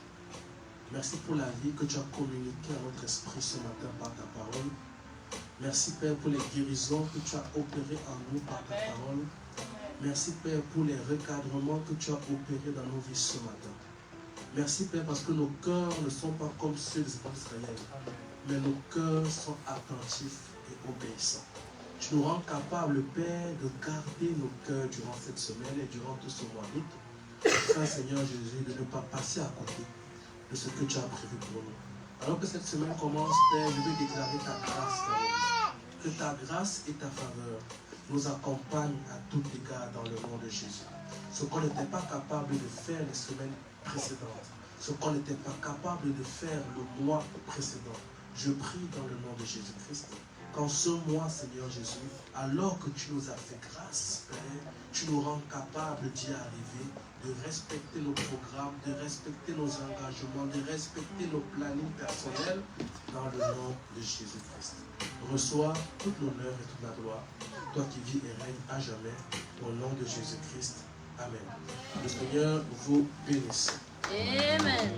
Merci pour la vie que tu as communiquée à notre esprit ce matin par ta parole. Merci Père pour les guérisons que tu as opérées en nous par ta parole. Merci Père pour les recadrements que tu as opérés dans nos vies ce matin. Merci Père parce que nos cœurs ne sont pas comme ceux des enfants d'Israël, mais nos cœurs sont attentifs et obéissants. Tu nous rends capables, Père, de garder nos cœurs durant cette semaine et durant tout ce mois d'août. Afin, Seigneur Jésus, de ne pas passer à côté de ce que tu as prévu pour nous. Alors que cette semaine commence, Père, je veux déclarer ta grâce dans nous. Que ta grâce et ta faveur nous accompagnent à tout égard dans le nom de Jésus. Ce qu'on n'était pas capable de faire les semaines précédentes, ce qu'on n'était pas capable de faire le mois précédent, je prie dans le nom de Jésus-Christ, qu'en ce mois, Seigneur Jésus, alors que tu nous as fait grâce, Père, tu nous rends capables d'y arriver, de respecter nos programmes, de respecter nos engagements, de respecter nos plannings personnels dans le nom de Jésus-Christ. Reçois toute l'honneur et toute la gloire, toi qui vis et règnes à jamais, au nom de Jésus-Christ. Amen. Le Seigneur vous bénisse. Amen.